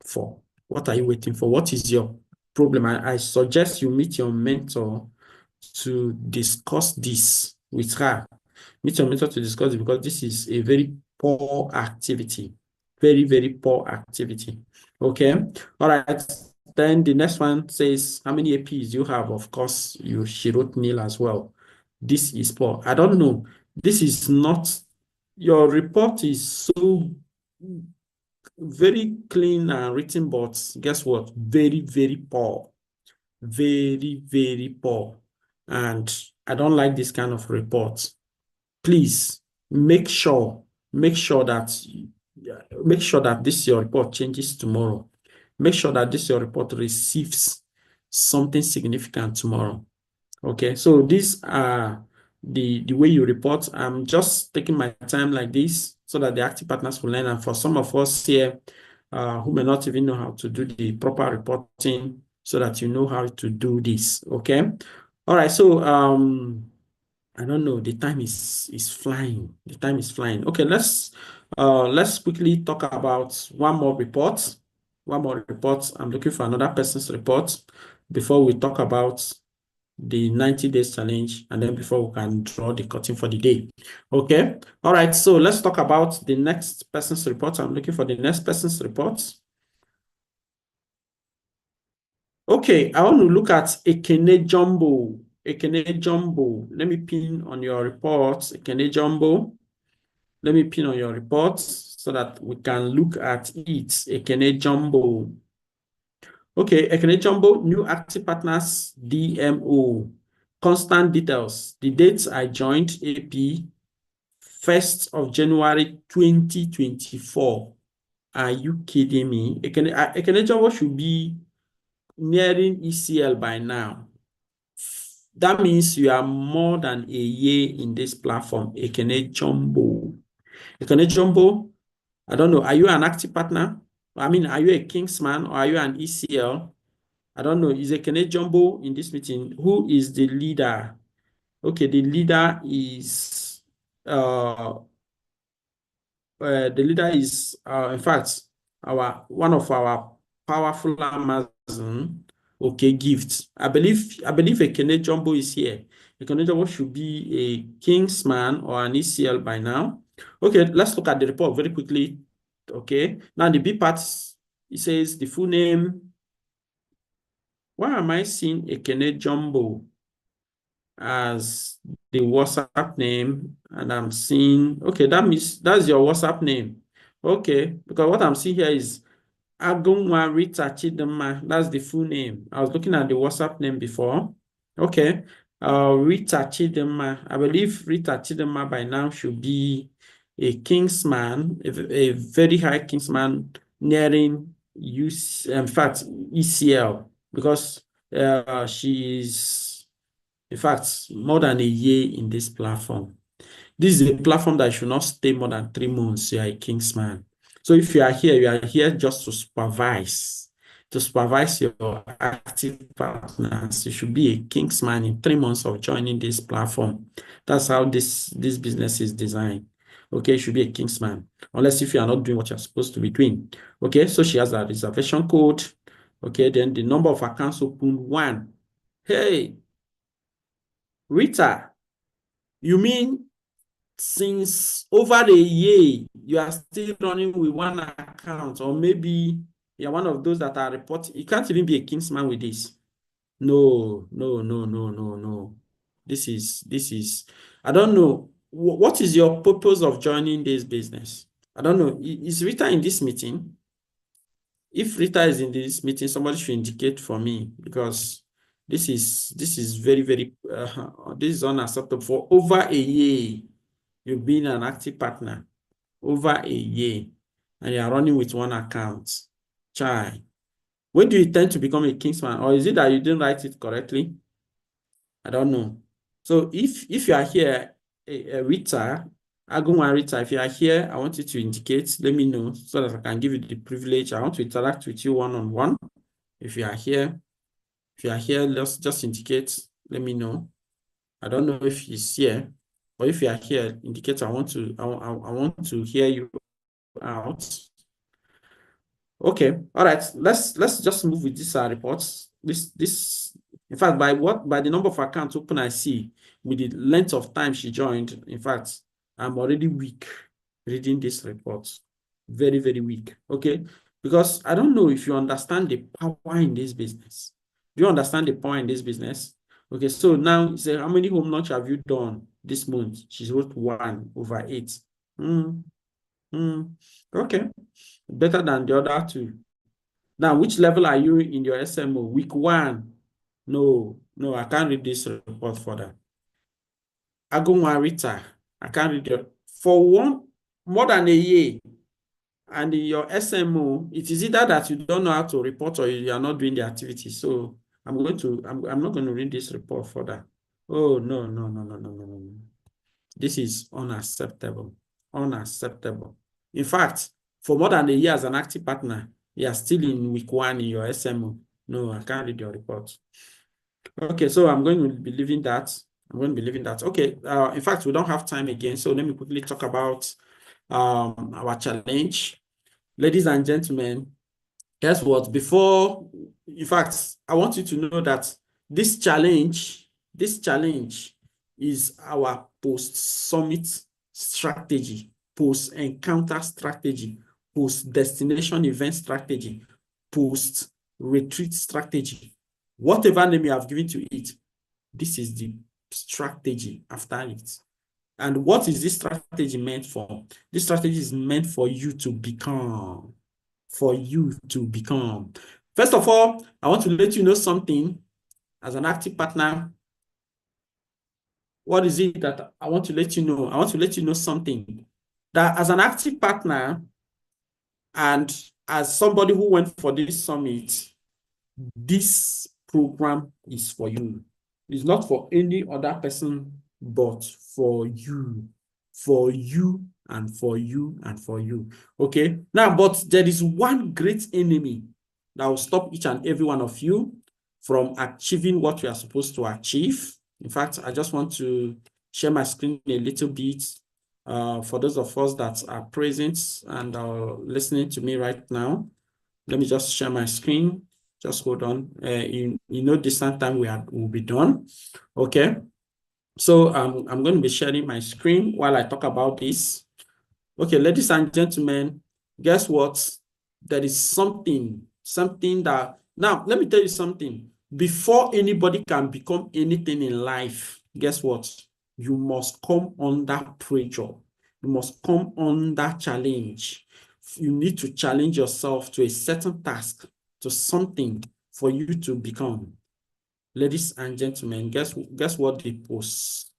A: for? What are you waiting for? What is your problem? I suggest you meet your mentor to discuss this with her. Meet your mentor to discuss it, because this is a very poor activity. Very, very poor activity. Okay. All right. Then the next one says, how many APs you have? Of course, she wrote nil as well. This is poor. I don't know. This is not, your report is so very clean and written, but guess what? Very, very poor. very, very poor. And I don't like this kind of reports. Please make sure that this your report changes tomorrow. Make sure that this your report receives something significant tomorrow. Okay, so these are the way you report. I'm just taking my time like this so that the active partners will learn. And for some of us here who may not even know how to do the proper reporting, so that you know how to do this. Okay. All right. So I don't know. The time is flying. The time is flying. Okay, let's quickly talk about one more report. One more report. I'm looking for another person's report before we talk about the 90 days challenge, and then before we can draw the curtain for the day. Okay. All right. So let's talk about the next person's report. I'm looking for the next person's report. Okay, I want to look at Ekene Jumbo. Ekene Jumbo. Let me pin on your report, Ekene Jumbo. Let me pin on your report so that we can look at it. Ekene Jumbo. Okay, Ekene Jumbo, new active partners, DMO. Constant details. The dates I joined AP, 1st of January 2024. Are you kidding me? Ekene Jumbo should be nearing ECL by now. That means you are more than a year in this platform. Ekene Jumbo. Ekene Jumbo, I don't know. Are you an active partner? I mean, are you a Kingsman or are you an ECL? I don't know. Is Ekene Jumbo in this meeting? Who is the leader? Okay, the leader is in fact one of our powerful Amazon. Okay, gifts. I believe Ekene Jumbo is here. Ekene Jumbo should be a Kingsman or an ECL by now. Okay, let's look at the report very quickly. Okay, now the B parts, it says the full name. Why am I seeing Ekene Jumbo as the WhatsApp name? And I'm seeing, okay, that means that's your WhatsApp name. Okay, because what I'm seeing here is Agunwa Rita Chidema. That's the full name. I was looking at the WhatsApp name before. Okay. Rita Chidema. I believe Rita Chidema by now should be a Kingsman, a very high Kingsman nearing in fact, ECL, because she's, in fact, more than a year in this platform. This is a platform that should not stay more than 3 months. You are a Kingsman. So if you are here just to supervise your active partners. You should be a Kingsman in 3 months of joining this platform. That's how this business is designed. Okay, you should be a Kingsman, unless if you are not doing what you're supposed to be doing. Okay, so she has a reservation code. Okay, then the number of accounts opened 1. Hey, Rita, you mean since over a year, you are still running with 1 account, or maybe you're one of those that are reporting? You can't even be a Kingsman with this. No, no, no, no, no, no. This is, I don't know. What is your purpose of joining this business? I don't know. Is Rita in this meeting? If Rita is in this meeting, somebody should indicate for me, because this is very, very, this is unacceptable. For over a year, you've been an active partner, over a year, and you are running with 1 account. Chai. When do you tend to become a Kingsman? Or is it that you didn't write it correctly? I don't know. So if you are here, Rita, Agunwa Rita, if you are here, I want you to indicate, let me know, so that I can give you the privilege. I want to interact with you one-on-one. If you are here, let's just indicate, let me know. I don't know if he's here, but if you are here, indicate. I want to hear you out. Okay, all right. Let's just move with this reports. In fact, by the number of accounts open I see, with the length of time she joined, in fact, I'm already weak reading this report. Very, very weak. Okay, because I don't know if you understand the power in this business. Do you understand the power in this business? Okay, so now say, how many home launch have you done this month? She's wrote 1 over 8. Okay, better than the other 2. Now, which level are you in your SMO? Week 1. No, I can't read this report further. Agunwarita, I can't read it. For more than a year, and in your SMO, it is either that you don't know how to report or you are not doing the activity. So I'm not going to read this report further. Oh, no. This is unacceptable. Unacceptable. In fact, for more than a year as an active partner, you are still in week 1 in your SMO. No, I can't read your report. Okay, so I'm going to be leaving that. Okay, in fact, we don't have time again. So let me quickly talk about our challenge. Ladies and gentlemen, guess what? In fact, I want you to know that this challenge is our post-summit strategy, post-encounter strategy, post-destination event strategy, post-retreat strategy. Whatever name you have given to it, this is the strategy after it. And what is this strategy meant for? This strategy is meant for you to become. First of all, I want to let you know something as an active partner. What is it that I want to let you know? I want to let you know something that as an active partner and as somebody who went for this summit, this program is for you. It's not for any other person, but for you, and for you. Okay. Now, but there is one great enemy that will stop each and every one of you from achieving what you are supposed to achieve. In fact, I just want to share my screen a little bit for those of us that are present and are listening to me right now. Let me just share my screen. Just hold on. In no distant time, we'll be done. Okay. So I'm going to be sharing my screen while I talk about this. Okay, ladies and gentlemen, guess what? There is something that, now let me tell you something. Before anybody can become anything in life, guess what? You must come under pressure. You must come under challenge. You need to challenge yourself to a certain task, to something for you to become. Ladies and gentlemen, guess what the post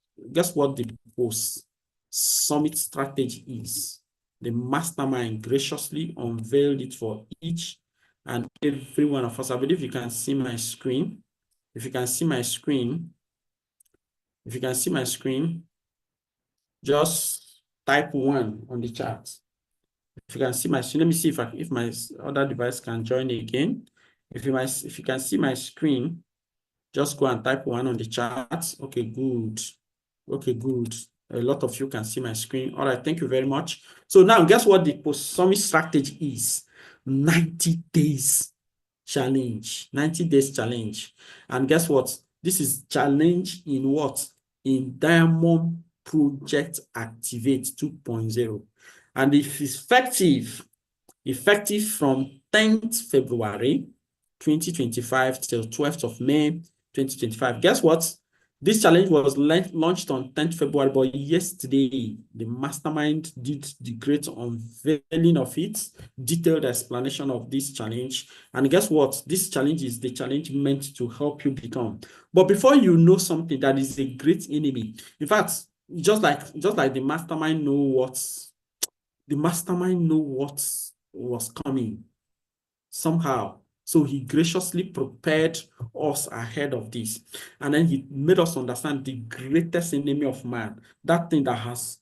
A: summit strategy is? The mastermind graciously unveiled it for each and every one of us. I believe you can see my screen. If you can see my screen, just type 1 on the chat. If you can see my screen, let me see if my other device can join again. If you can see my screen, just go and type 1 on the chat. Okay, good. Okay, good. A lot of you can see my screen. All right, thank you very much. So now, guess what the post-summit strategy is? 90 days challenge. 90 days challenge. And guess what? This is challenge in what? In Diamond Project Activate 2.0. And it's effective from 10th February 2025 till 12th of May 2025. Guess what? This challenge was launched on 10th February, but yesterday, the mastermind did the great unveiling of it, detailed explanation of this challenge. And guess what? This challenge is the challenge meant to help you become. But before you know something that is a great enemy, in fact, just like the mastermind know what was coming somehow. So he graciously prepared us ahead of this. And then he made us understand the greatest enemy of man, that thing that has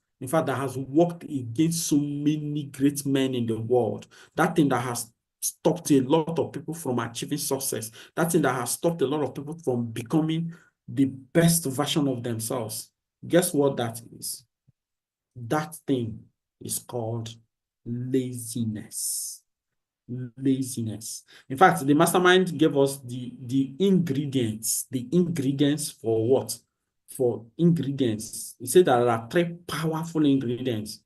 A: worked against so many great men in the world, that thing that has stopped a lot of people from achieving success, that thing that has stopped a lot of people from becoming the best version of themselves. Guess what that is? That thing is called laziness. Laziness. In fact, the mastermind gave us the ingredients for what? For ingredients. He said there are 3 powerful ingredients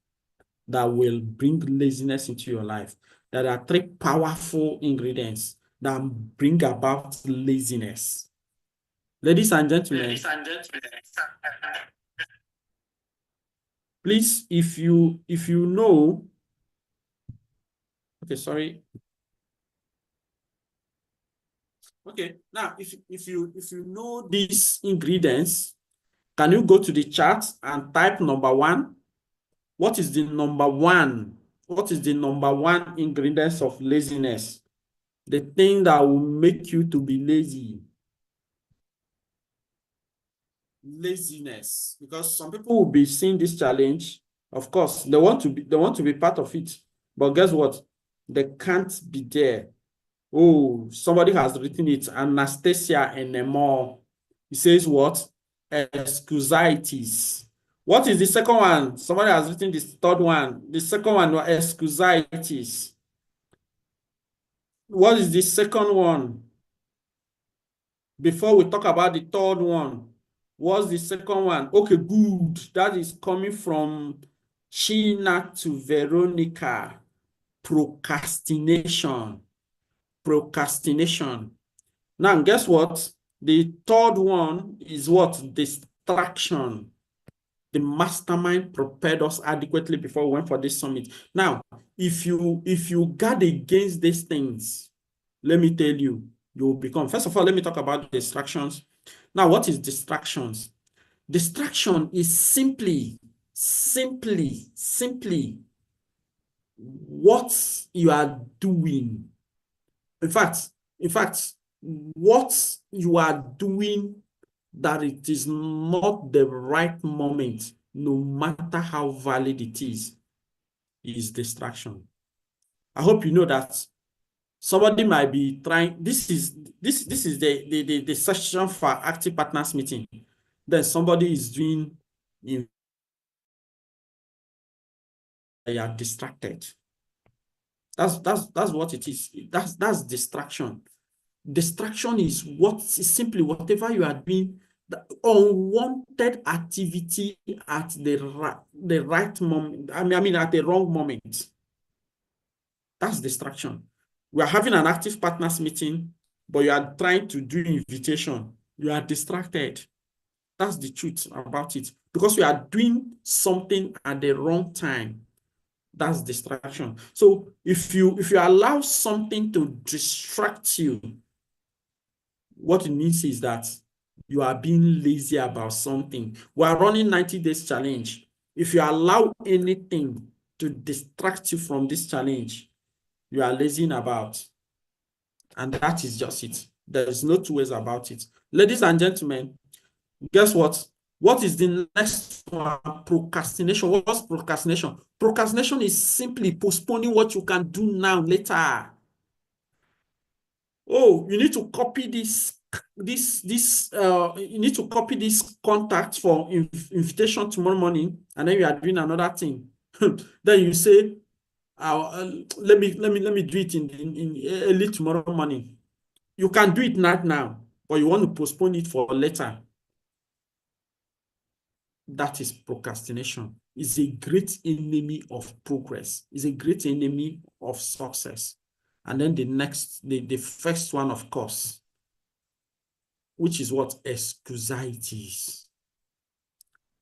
A: that will bring laziness into your life. There are 3 powerful ingredients that bring about laziness. Ladies and gentlemen, please, if you know, okay, sorry. Okay. Now, if you know these ingredients, can you go to the chart and type number one? What is the number one? What is the number one ingredients of laziness? The thing that will make you to be lazy. Laziness. Because some people will be seeing this challenge. Of course, they want to be part of it. But guess what? They can't be there. Oh, somebody has written it. Anastasia Enemor. He says what? Excusitis. What is the second one? Somebody has written this third one. The second one was excusitis. What is the second one? Before we talk about the third one, what's the second one? Okay, good. That is coming from China to Veronica. Procrastination. Procrastination. Now, guess what? The third one is what? Distraction. The mastermind prepared us adequately before we went for this summit. Now, if you guard against these things, let me tell you, you will become. First of all, let me talk about distractions. Now, what is distractions? Distraction is simply what you are doing. In fact, what you are doing that it is not the right moment, no matter how valid it is distraction. I hope you know that somebody might be trying. This is the session for active partners meeting. Then somebody is doing, they are distracted. That's what it is. That's distraction. Distraction is simply whatever you are doing, the unwanted activity at the right moment. I mean at the wrong moment. That's distraction. We are having an active partners meeting, but you are trying to do invitation. You are distracted. That's the truth about it. Because we are doing something at the wrong time. That's distraction. So if you allow something to distract you, what it means is that you are being lazy about something. We are running 90 days challenge. If you allow anything to distract you from this challenge, you are lazy about. And that is just it. There is no two ways about it. Ladies and gentlemen, guess what? What is the next one? Procrastination. What's procrastination? Procrastination is simply postponing what you can do now later. Oh, you need to copy you need to copy this contact for invitation tomorrow morning, and then you are doing another thing. Then you say, let me do it in early tomorrow morning. You can do it not now, but you want to postpone it for later. That is procrastination. It's a great enemy of progress. It's a great enemy of success. And then the first one, of course, which is what? Excusitis.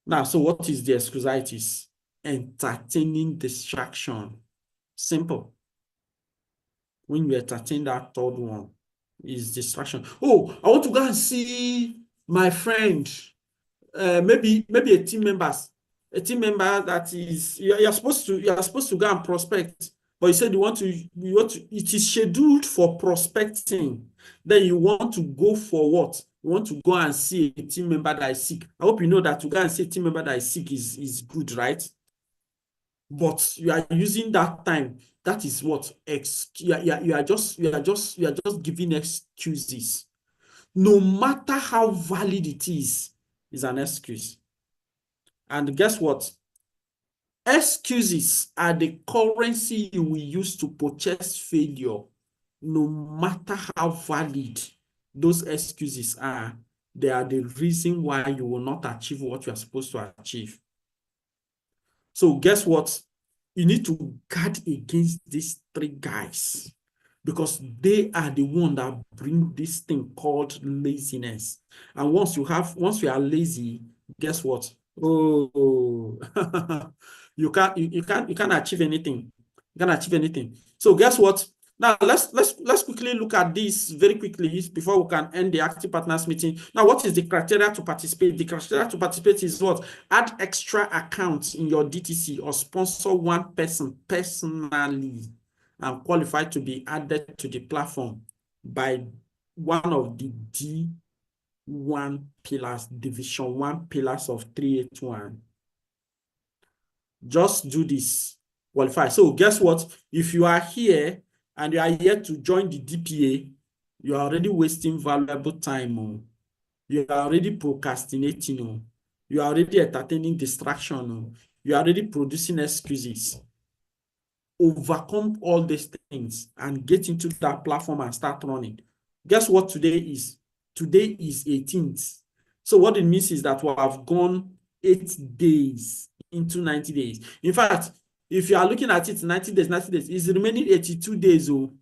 A: Now, so what is the excusitis? Entertaining distraction. Simple. When you entertain that third one, is distraction. Oh, I want to go and see my friend. Maybe a team member that is you're supposed to go and prospect, but you said you want to it is scheduled for prospecting. Then you want to go for what? You want to go and see a team member that is sick. I hope you know that to go and see a team member that is sick is good, right? But you are using that time. That is what you are just giving excuses. No matter how valid it is an excuse. And guess what? Excuses are the currency you will use to purchase failure. No matter how valid those excuses are, they are the reason why you will not achieve what you are supposed to achieve. So guess what? You need to guard against these three guys because they are the one that bring this thing called laziness. And once you are lazy, guess what? Oh, you can't achieve anything. You can't achieve anything. So guess what? Now let's quickly look at this very quickly before we can end the active partners meeting. Now, what is the criteria to participate? The criteria to participate is what? Add extra accounts in your DTC or sponsor one person personally and qualify to be added to the platform by one of the D1 pillars, Division 1 pillars of 381. Just do this. Qualify. So guess what? If you are here and you are here to join the DPA, you are already wasting valuable time. Oh. You are already procrastinating. Oh. You are already entertaining distraction. Oh. You are already producing excuses. Overcome all these things and get into that platform and start running. Guess what today is? Today is 18th. So what it means is that we have gone 8 days into 90 days. In fact, if you are looking at it, 90 days, it's remaining 82 days, oh,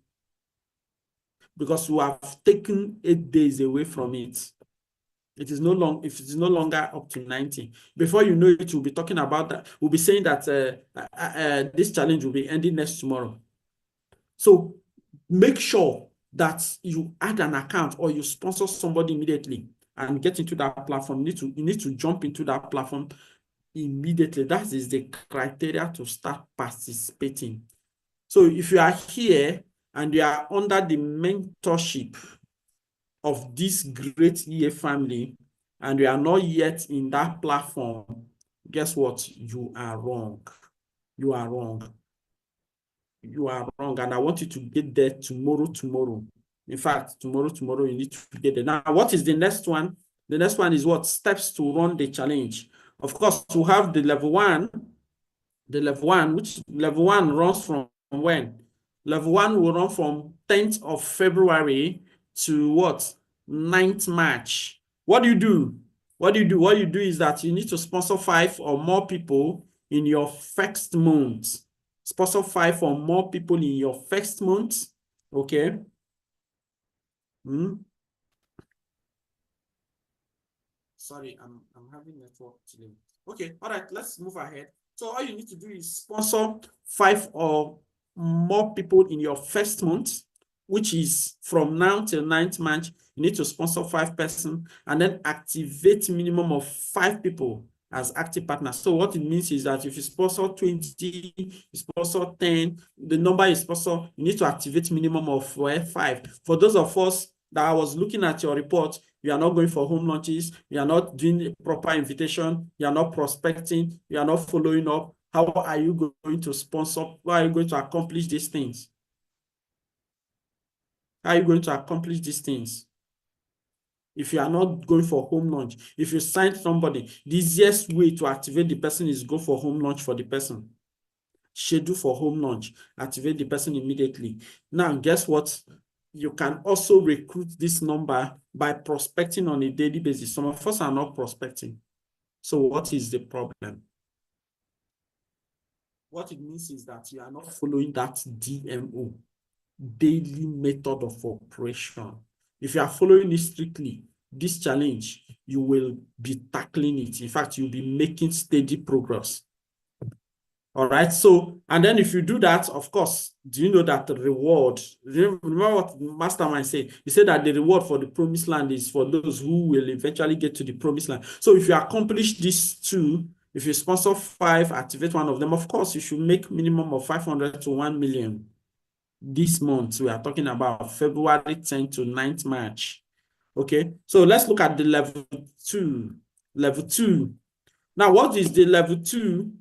A: because we have taken 8 days away from it. It is no long if it is no longer up to 90. Before you know it, we'll be talking about that. We'll be saying that this challenge will be ending next tomorrow. So make sure that you add an account or you sponsor somebody immediately and get into that platform. You need to jump into that platform immediately. That is the criteria to start participating. So if you are here and you are under the mentorship of this great EA family and you are not yet in that platform, guess what? You are wrong. You are wrong. You are wrong. And I want you to get there tomorrow. In fact, tomorrow you need to get there. Now, what is the next one? The next one is what? Steps to run the challenge. Of course, we have the level one, which level one runs from when? Level one will run from 10th of February to what? 9th March. What do you do? What you do is that you need to sponsor 5 or more people in your first month. Sponsor 5 or more people in your first month. Okay. Sorry, I'm having network today. Okay, all right, let's move ahead. So all you need to do is sponsor 5 or more people in your first month, which is from now till 9th March. You need to sponsor 5 persons and then activate minimum of 5 people as active partners. So what it means is that if you sponsor 20, you sponsor 10, the number you sponsor, you need to activate minimum of 5. For those of us that I was looking at your report, you are not going for home launches, you are not doing proper invitation, you are not prospecting, you are not following up. How are you going to sponsor? How are you going to accomplish these things? How are you going to accomplish these things? If you are not going for home launch, if you sign somebody, the easiest way to activate the person is go for home launch for the person. Schedule for home launch, activate the person immediately. Now, guess what? You can also recruit this number by prospecting on a daily basis. Some of us are not prospecting. So what is the problem? What it means is that you are not following that DMO, daily method of operation. If you are following it strictly, this challenge, you will be tackling it. In fact, you'll be making steady progress. All right. So, and then if you do that, of course, do you know that the reward, remember what Mastermind said? He said that the reward for the promised land is for those who will eventually get to the promised land. So if you accomplish these 2, if you sponsor 5, activate one of them, of course, you should make minimum of 500 to 1 million. This month, we are talking about February 10th to 9th March. Okay. So let's look at the level 2. Level 2. Now, what is the level 2?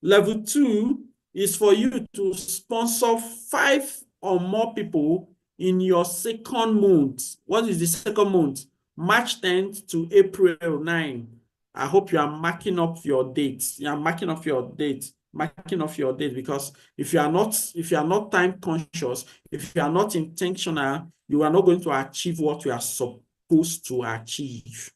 A: Level 2 is for you to sponsor 5 or more people in your second month. What is the second month? March 10th to April 9. I hope you are marking up your dates. You are marking up your date. Marking off your date, because if you are not time conscious, if you are not intentional, you are not going to achieve what you are supposed to achieve.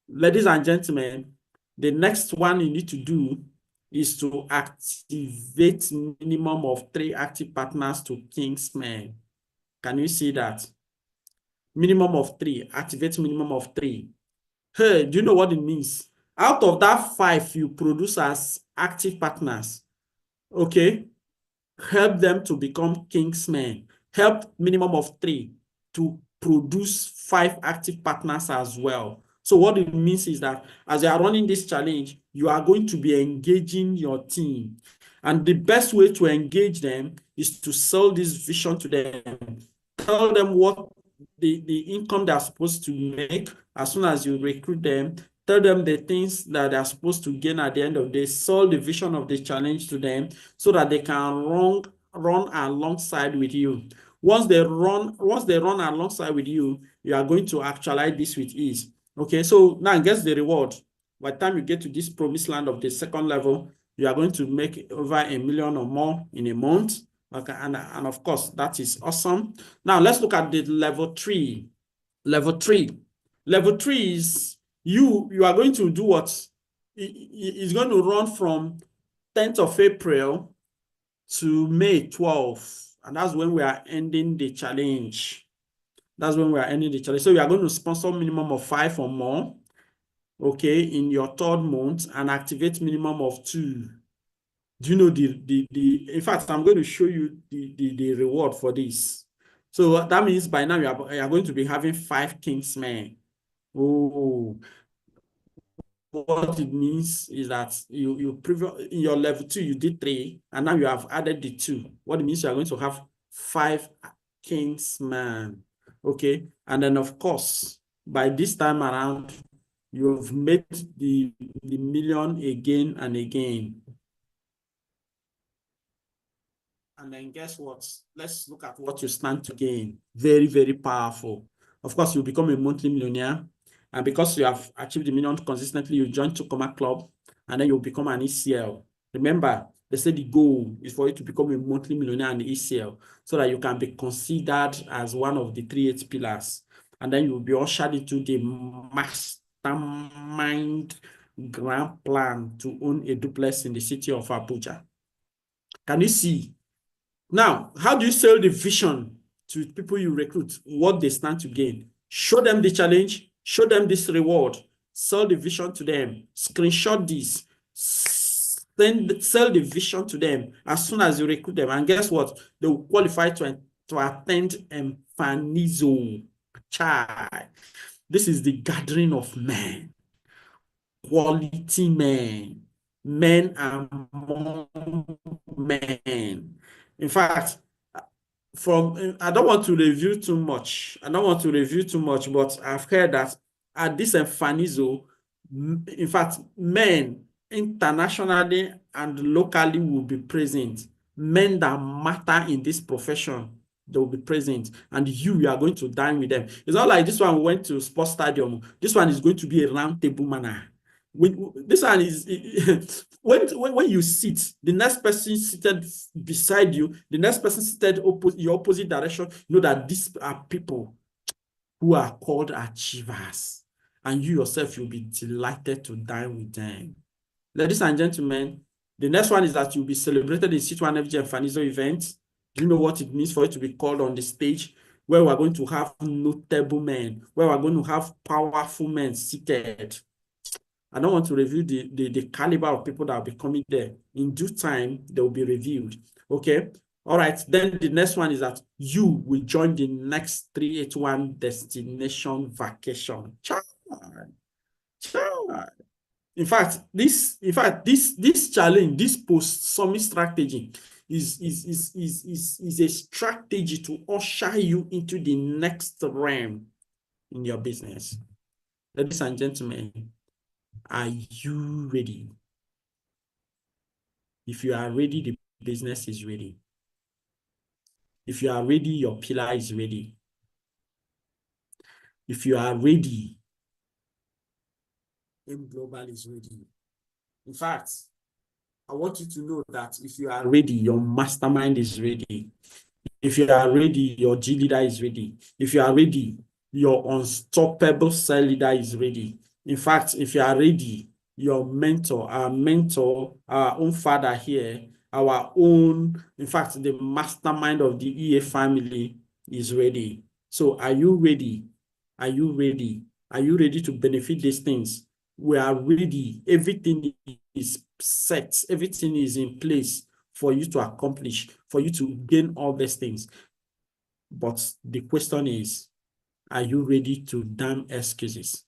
A: Ladies and gentlemen, the next one you need to do is to activate minimum of 3 active partners to Kingsman. Can you see that? Minimum of 3. Activate minimum of 3. Hey, do you know what it means? Out of that 5 you produce as active partners, okay? help them to become kingsmen, help minimum of 3 to produce 5 active partners as well. So what it means is that as you are running this challenge, you are going to be engaging your team. And the best way to engage them is to sell this vision to them. Tell them what the income they're supposed to make as soon as you recruit them. Tell them the things that they're supposed to gain at the end of the day. Sell the vision of the challenge to them so that they can run alongside with you. Once they run alongside with you, you are going to actualize this with ease. Okay, so now guess the reward. By the time you get to this promised land of the second level, you are going to make over $1 million or more in a month. Okay, and of course, that is awesome. Now let's look at the level 3. Level 3. Level 3 is you are going to do what? It's going to run from 10th of April to May 12th. And that's when we are ending the challenge. That's when we are ending the challenge. So you are going to sponsor minimum of 5 or more, okay, in your 3rd month and activate minimum of 2. Do you know in fact, I'm going to show you the reward for this. So that means by now you are going to be having 5 Kingsmen. Oh, what it means is that in your level 2, you did 3, and now you have added the 2. What it means you are going to have 5 Kingsmen. Okay. And then of course, by this time around, you've made the million again and again. And then guess what? Let's look at what you stand to gain. Very, very powerful. Of course, you'll become a monthly millionaire. And because you have achieved the million consistently, you join Chukoma Club, and then you'll become an ECL. Remember, they say the goal is for you to become a monthly millionaire and ECL so that you can be considered as one of the 3 pillars. And then you'll be ushered into the mastermind grand plan to own a duplex in the city of Abuja. Can you see? Now, how do you sell the vision to people you recruit, what they stand to gain? Show them the challenge, show them this reward, sell the vision to them, screenshot this, sell the vision to them as soon as you recruit them. And guess what? They will qualify to attend Emfanizo. Chai. This is the gathering of men, quality men among men. In fact, I don't want to review too much. But I've heard that at this Enfanizo, in fact, men internationally and locally will be present. Men that matter in this profession, they will be present, and you are going to dine with them. It's not like this one went to sports stadium. This one is going to be a round table manner. This one is when you sit, the next person seated beside you, the next person seated your opposite direction, you know that these are people who are called achievers, and you yourself will be delighted to dine with them. Ladies and gentlemen, the next one is that you'll be celebrated in C1 FG and Fanizo event. Do you know what it means for it to be called on the stage, where we're going to have notable men, where we're going to have powerful men seated? I don't want to review the caliber of people that will be coming there. In due time, they will be reviewed. Okay. All right. Then the next one is that you will join the next 381 destination vacation. In fact, this challenge, this post-summit strategy is a strategy to usher you into the next realm in your business. Ladies and gentlemen, are you ready? If you are ready, the business is ready. If you are ready, your pillar is ready. If you are ready, M Global is ready. In fact, I want you to know that if you are ready, your mastermind is ready. If you are ready, your G leader is ready. If you are ready, your unstoppable cell leader is ready. In fact, if you are ready, your mentor, our own father here, our own, in fact, the mastermind of the EA family is ready. So are you ready? Are you ready? Are you ready to benefit these things? We are ready. Everything is set. Everything is in place for you to accomplish, for you to gain all these things. But the question is, are you ready to damn excuses?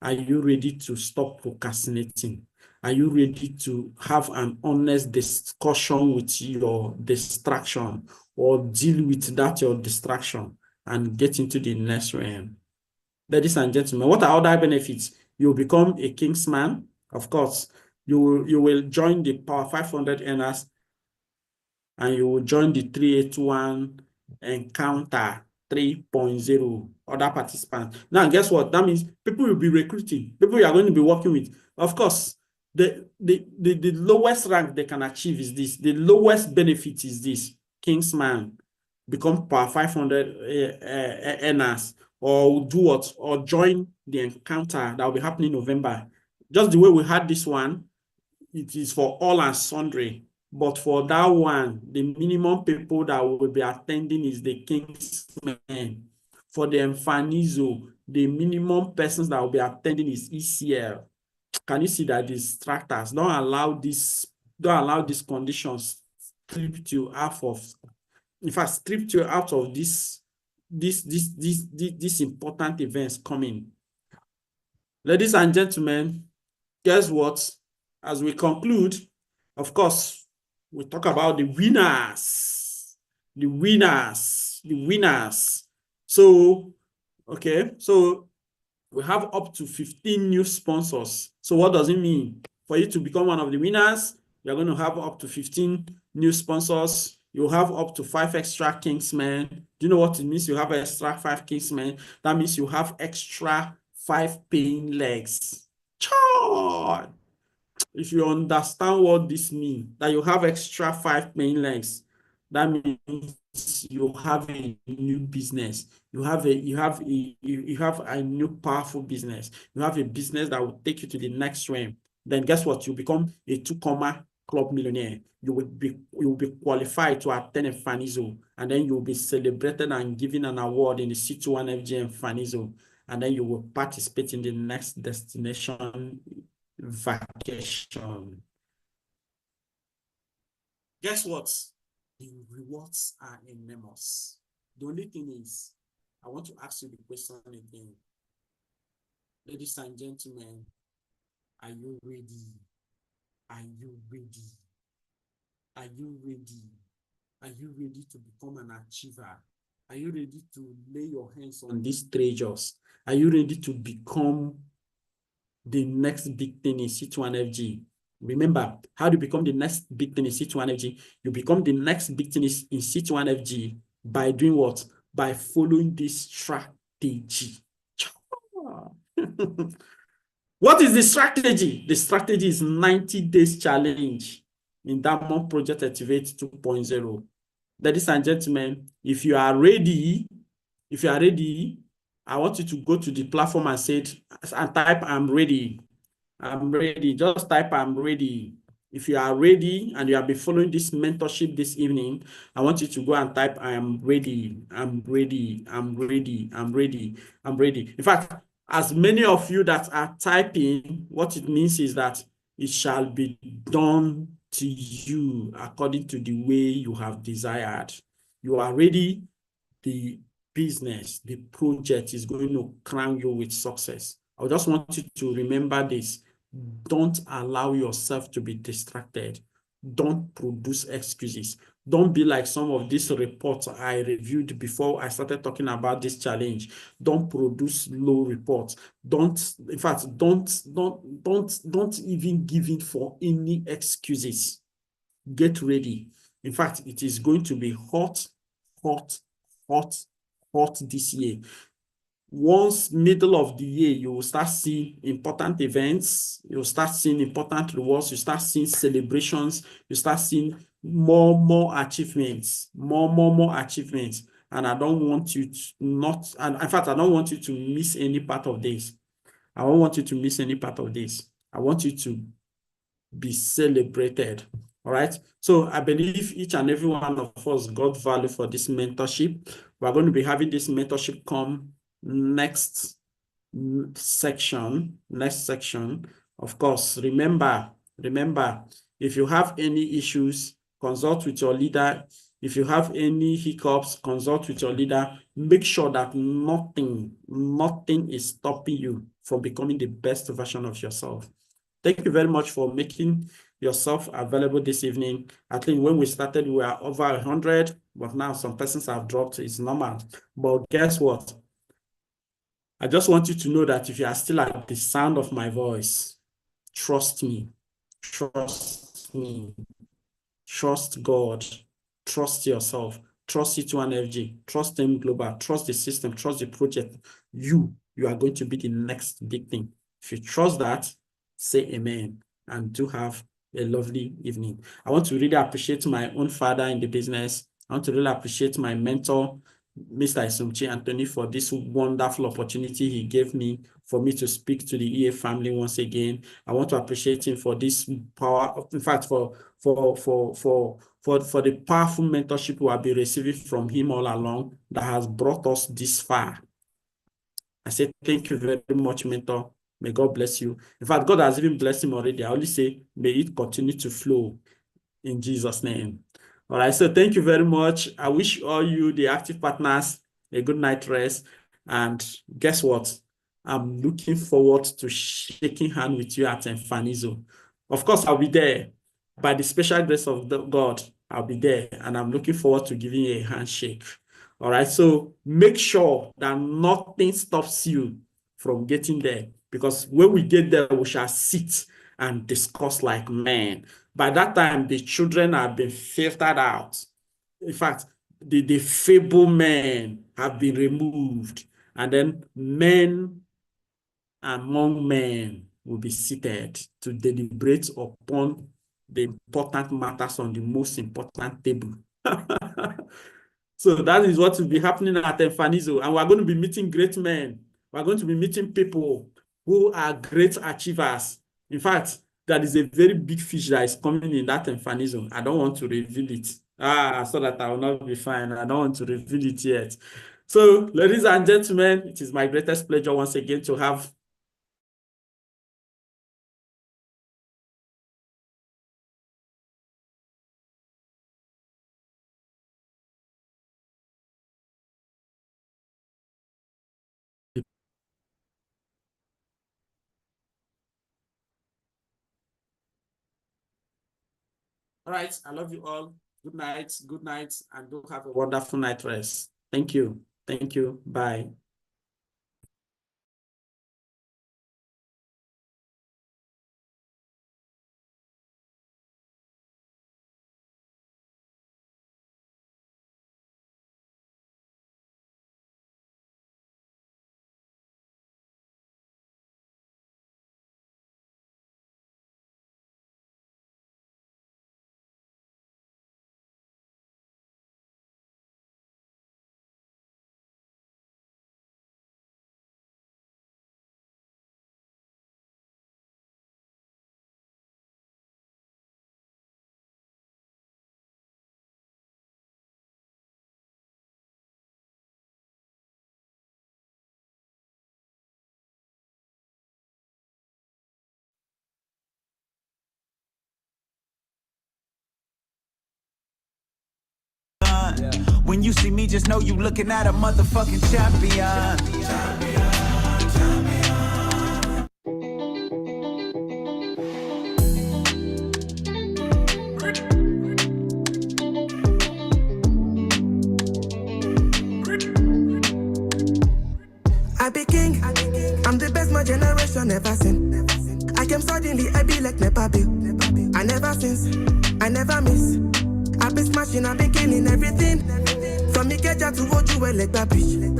A: Are you ready to stop procrastinating? Are you ready to have an honest discussion with your distraction or deal with that your distraction and get into the next realm? Ladies and gentlemen, what are other benefits? You become a kingsman. Of course, you will join the Power 500 earners and you will join the 381 Encounter 3.0 other participants. Now, guess what? That means people will be recruiting, people you are going to be working with. Of course, the lowest rank they can achieve is this. The lowest benefit is this. Kingsman, become Power 500 earners, or do what? Or join the Encounter that will be happening in November. Just the way we had this one, it is for all and sundry. But for that one, the minimum people that will be attending is the Kingsmen. For the Enfanizo, the minimum persons that will be attending is ECL. Can you see that distractors don't allow these conditions strip you out of, in fact, strip you out of this important events coming. Ladies and gentlemen, guess what? As we conclude, of course, we talk about the winners. The winners. The winners. So, okay, so we have up to 15 new sponsors. So what does it mean? For you to become one of the winners, you're going to have up to 15 new sponsors. You have up to 5 extra Kingsmen. Do you know what it means? You have extra 5 Kingsmen. That means you have extra 5 paying legs. Chod! If you understand what this means, that you have extra 5 paying legs, that means you have a new business. You have a new powerful business. You have a business that will take you to the next realm. Then guess what? You become a 2-comma club millionaire. You will be qualified to attend a Fanizo, and then you will be celebrated and given an award in the C21FG and Fanizo, and then you will participate in the next destination vacation. Guess what? The rewards are enormous. The only thing is, I want to ask you the question again. Ladies and gentlemen, are you ready? Are you ready? Are you ready? Are you ready to become an achiever? Are you ready to lay your hands on these treasures? Are you ready to become the next big thing in C21FG? Remember, how do you become the next big thing in C21FG? You become the next big thing in C21FG by doing what? By following this strategy. What is the strategy? The strategy is 90 days challenge in Diamond Project Activate 2.0. Ladies and gentlemen, if you are ready, I want you to go to the platform and type I'm ready. I'm ready. Just type I'm ready. If you are ready and you have been following this mentorship this evening, I want you to go and type I am ready. I'm ready. I'm ready. I'm ready. I'm ready. In fact, as many of you that are typing, what it means is that it shall be done to you according to the way you have desired. You are ready. The business, the project is going to crown you with success. I just want you to remember this. Don't allow yourself to be distracted. Don't produce excuses. Don't be like some of these reports I reviewed before I started talking about this challenge. Don't produce low reports. Don't even give in for any excuses. Get ready. In fact, it is going to be hot this year. Once middle of the year, you will start seeing important events, you'll start seeing important rewards, you start seeing celebrations, you start seeing more achievements, more achievements. And I don't want you to in fact, I don't want you to miss any part of this. I don't want you to miss any part of this. I want you to be celebrated. All right. So I believe each and every one of us got value for this mentorship. We're going to be having this mentorship come next section. Of course, remember, if you have any issues consult with your leader. If you have any hiccups, consult with your leader. Make sure that nothing is stopping you from becoming the best version of yourself. Thank you very much for making yourself available this evening. I think when we started, we were over 100, but now some persons have dropped. It's normal. But guess what? I just want you to know that if you are still at the sound of my voice, trust me, trust me, trust God, trust yourself, trust C21FG, trust them global, trust the system, trust the project. You are going to be the next big thing. If you trust that, say amen, and do have a lovely evening. I want to really appreciate my own father in the business. I want to really appreciate my mentor, Mr. ESOMCHI Anthony, for this wonderful opportunity he gave me for me to speak to the EA family once again. I want to appreciate him for this power, in fact, for the powerful mentorship we have been receiving from him all along that has brought us this far. I say thank you very much, mentor. May God bless you. In fact, God has even blessed him already. I only say, may it continue to flow in Jesus' name. All right, so thank you very much. I wish all you, the active partners, a good night rest. And guess what? I'm looking forward to shaking hands with you at Enfanizo. Of course, I'll be there. By the special grace of God, I'll be there. And I'm looking forward to giving you a handshake. All right, so make sure that nothing stops you from getting there. Because when we get there, we shall sit and discuss like men. By that time, the children have been filtered out. In fact, the feeble men have been removed. And then men among men will be seated to deliberate upon the important matters on the most important table. So that is what will be happening at Enfanizo. And we're going to be meeting great men. We're going to be meeting people who are great achievers. In fact, there is a very big fish that is coming in that Enfanizo. I don't want to reveal it. So that I will not be fine. I don't want to reveal it yet. So, ladies and gentlemen, it is my greatest pleasure once again to have All right. I love you all. Good night. Good night. And do have a wonderful night rest. Thank you. Thank you. Bye.
C: When you see me, just know you looking at a motherfucking champion.
D: I be king, I'm the best my generation ever seen. I came suddenly, I be like Nepa Bill. I never since, I never miss. I be smashing, I be killing everything. From Ikeja to Ojuwe, like that bitch.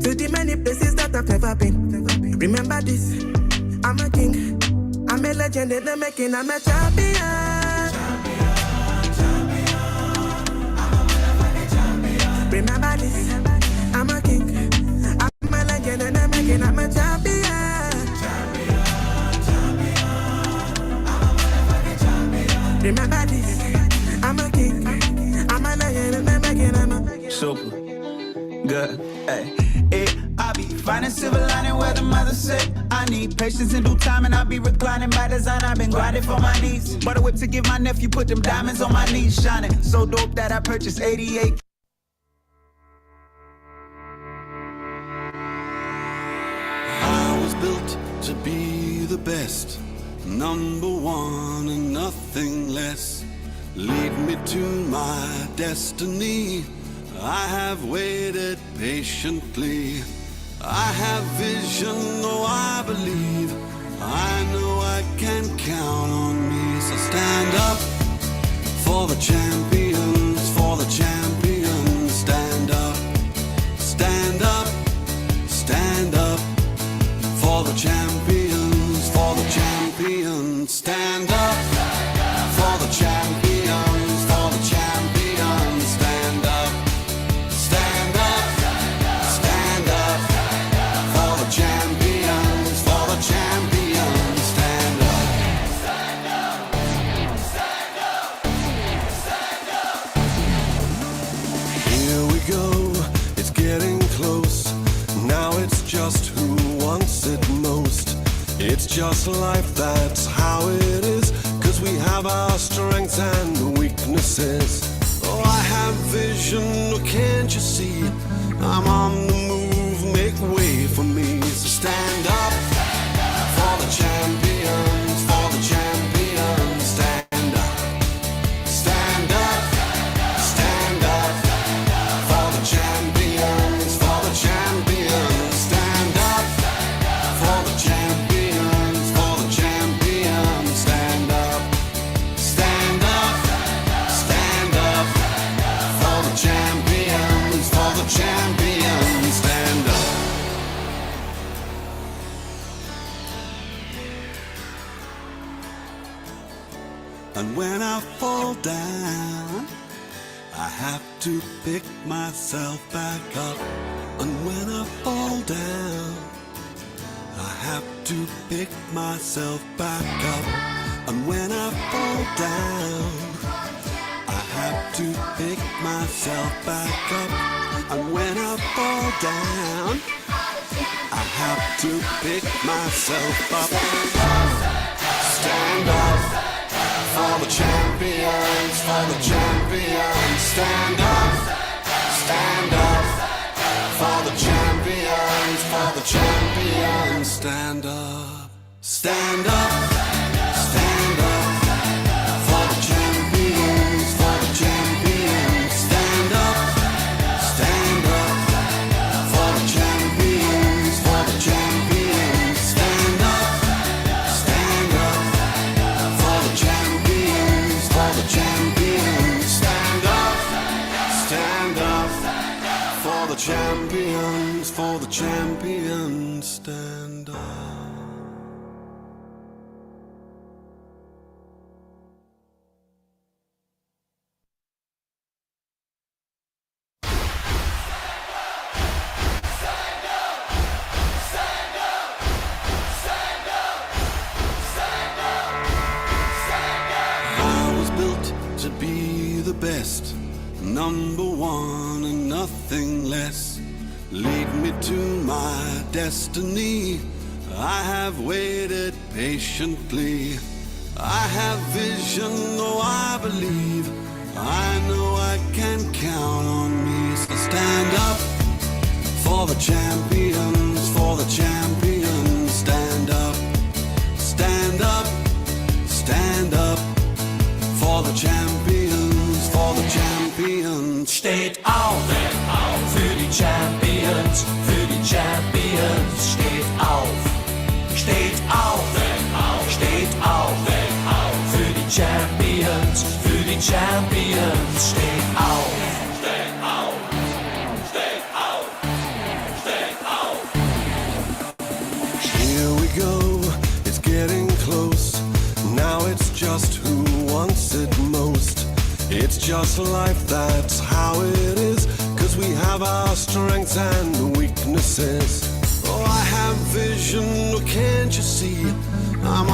D: To the many places that I've never been. Remember this, I'm a king. I'm a legend in the making, I'm a champion. Remember this, I'm a king. I'm a legend in the making, I'm a champion. Remember this, I'm a king. I'm a legend in the making, I'm a
C: Super good, hey, I be Find a silver lining where the mother said I need patience in due time, and I'll be reclining by design. I've been grinding for my needs. Bought a whip to give my nephew, put them diamonds on my knees, shining so dope that I purchased 88.
E: I was built to be the best, number one and nothing less. Lead me to my destiny. I have waited patiently. I have vision, though I believe. I know I can count on me. So stand up for the champions, for the champions. Stand up, stand up, stand up for the champions, for the champions. Stand up for the champions, for the champions. Stand up, stand up, stand up for the champions, for the champions. Stand up, stand up, stand up, stand up. Here we go, it's getting close. Now it's just who wants it most. It's just life, that's how it is. 'Cause we have our strengths and weaknesses. Oh, I have vision, oh, can't you see? I'm on the move, make way for me. So stand up for the champions, for the champions. Stand up, stand up, stand up for the champions, for the champions. Stand up for the champions, for the champions. Stand up, stand up, stand up for the champions, for the champions. Stand up. And when I fall down, I have to pick myself back up. And when I fall down, I have to pick myself back up. And when I fall down, I have to pick myself back up. And when I fall down, I have to pick myself up. Stand up for the champions, for the champions. Stand up, stand up for the champions, for the champions. Stand up, stand up, stand up for the champions, for the champions. Stand up for the champions, for the champions. Stand up for the champions, for the champions. Stand up for the champions, for the champions. Stand up. I was built to be the best, number one and nothing less. Lead me to my destiny. I have waited patiently. I have vision, though I believe. I know I can count on me. So stand up for the champions, for the champions. Stand up, stand up, stand up for the champions, for the champions.
F: Steht auf für die Champions, für die Champions. Steht auf, steht auf, steht auf für die Champions, für die Champions. Steht auf, steht auf, steht auf, steht auf.
E: Here we go, it's getting close. Now it's just who wants it most. It's just life, that's how it is. 'Cause we have our strengths and weaknesses. Oh, I have vision, oh, can't you see? I'm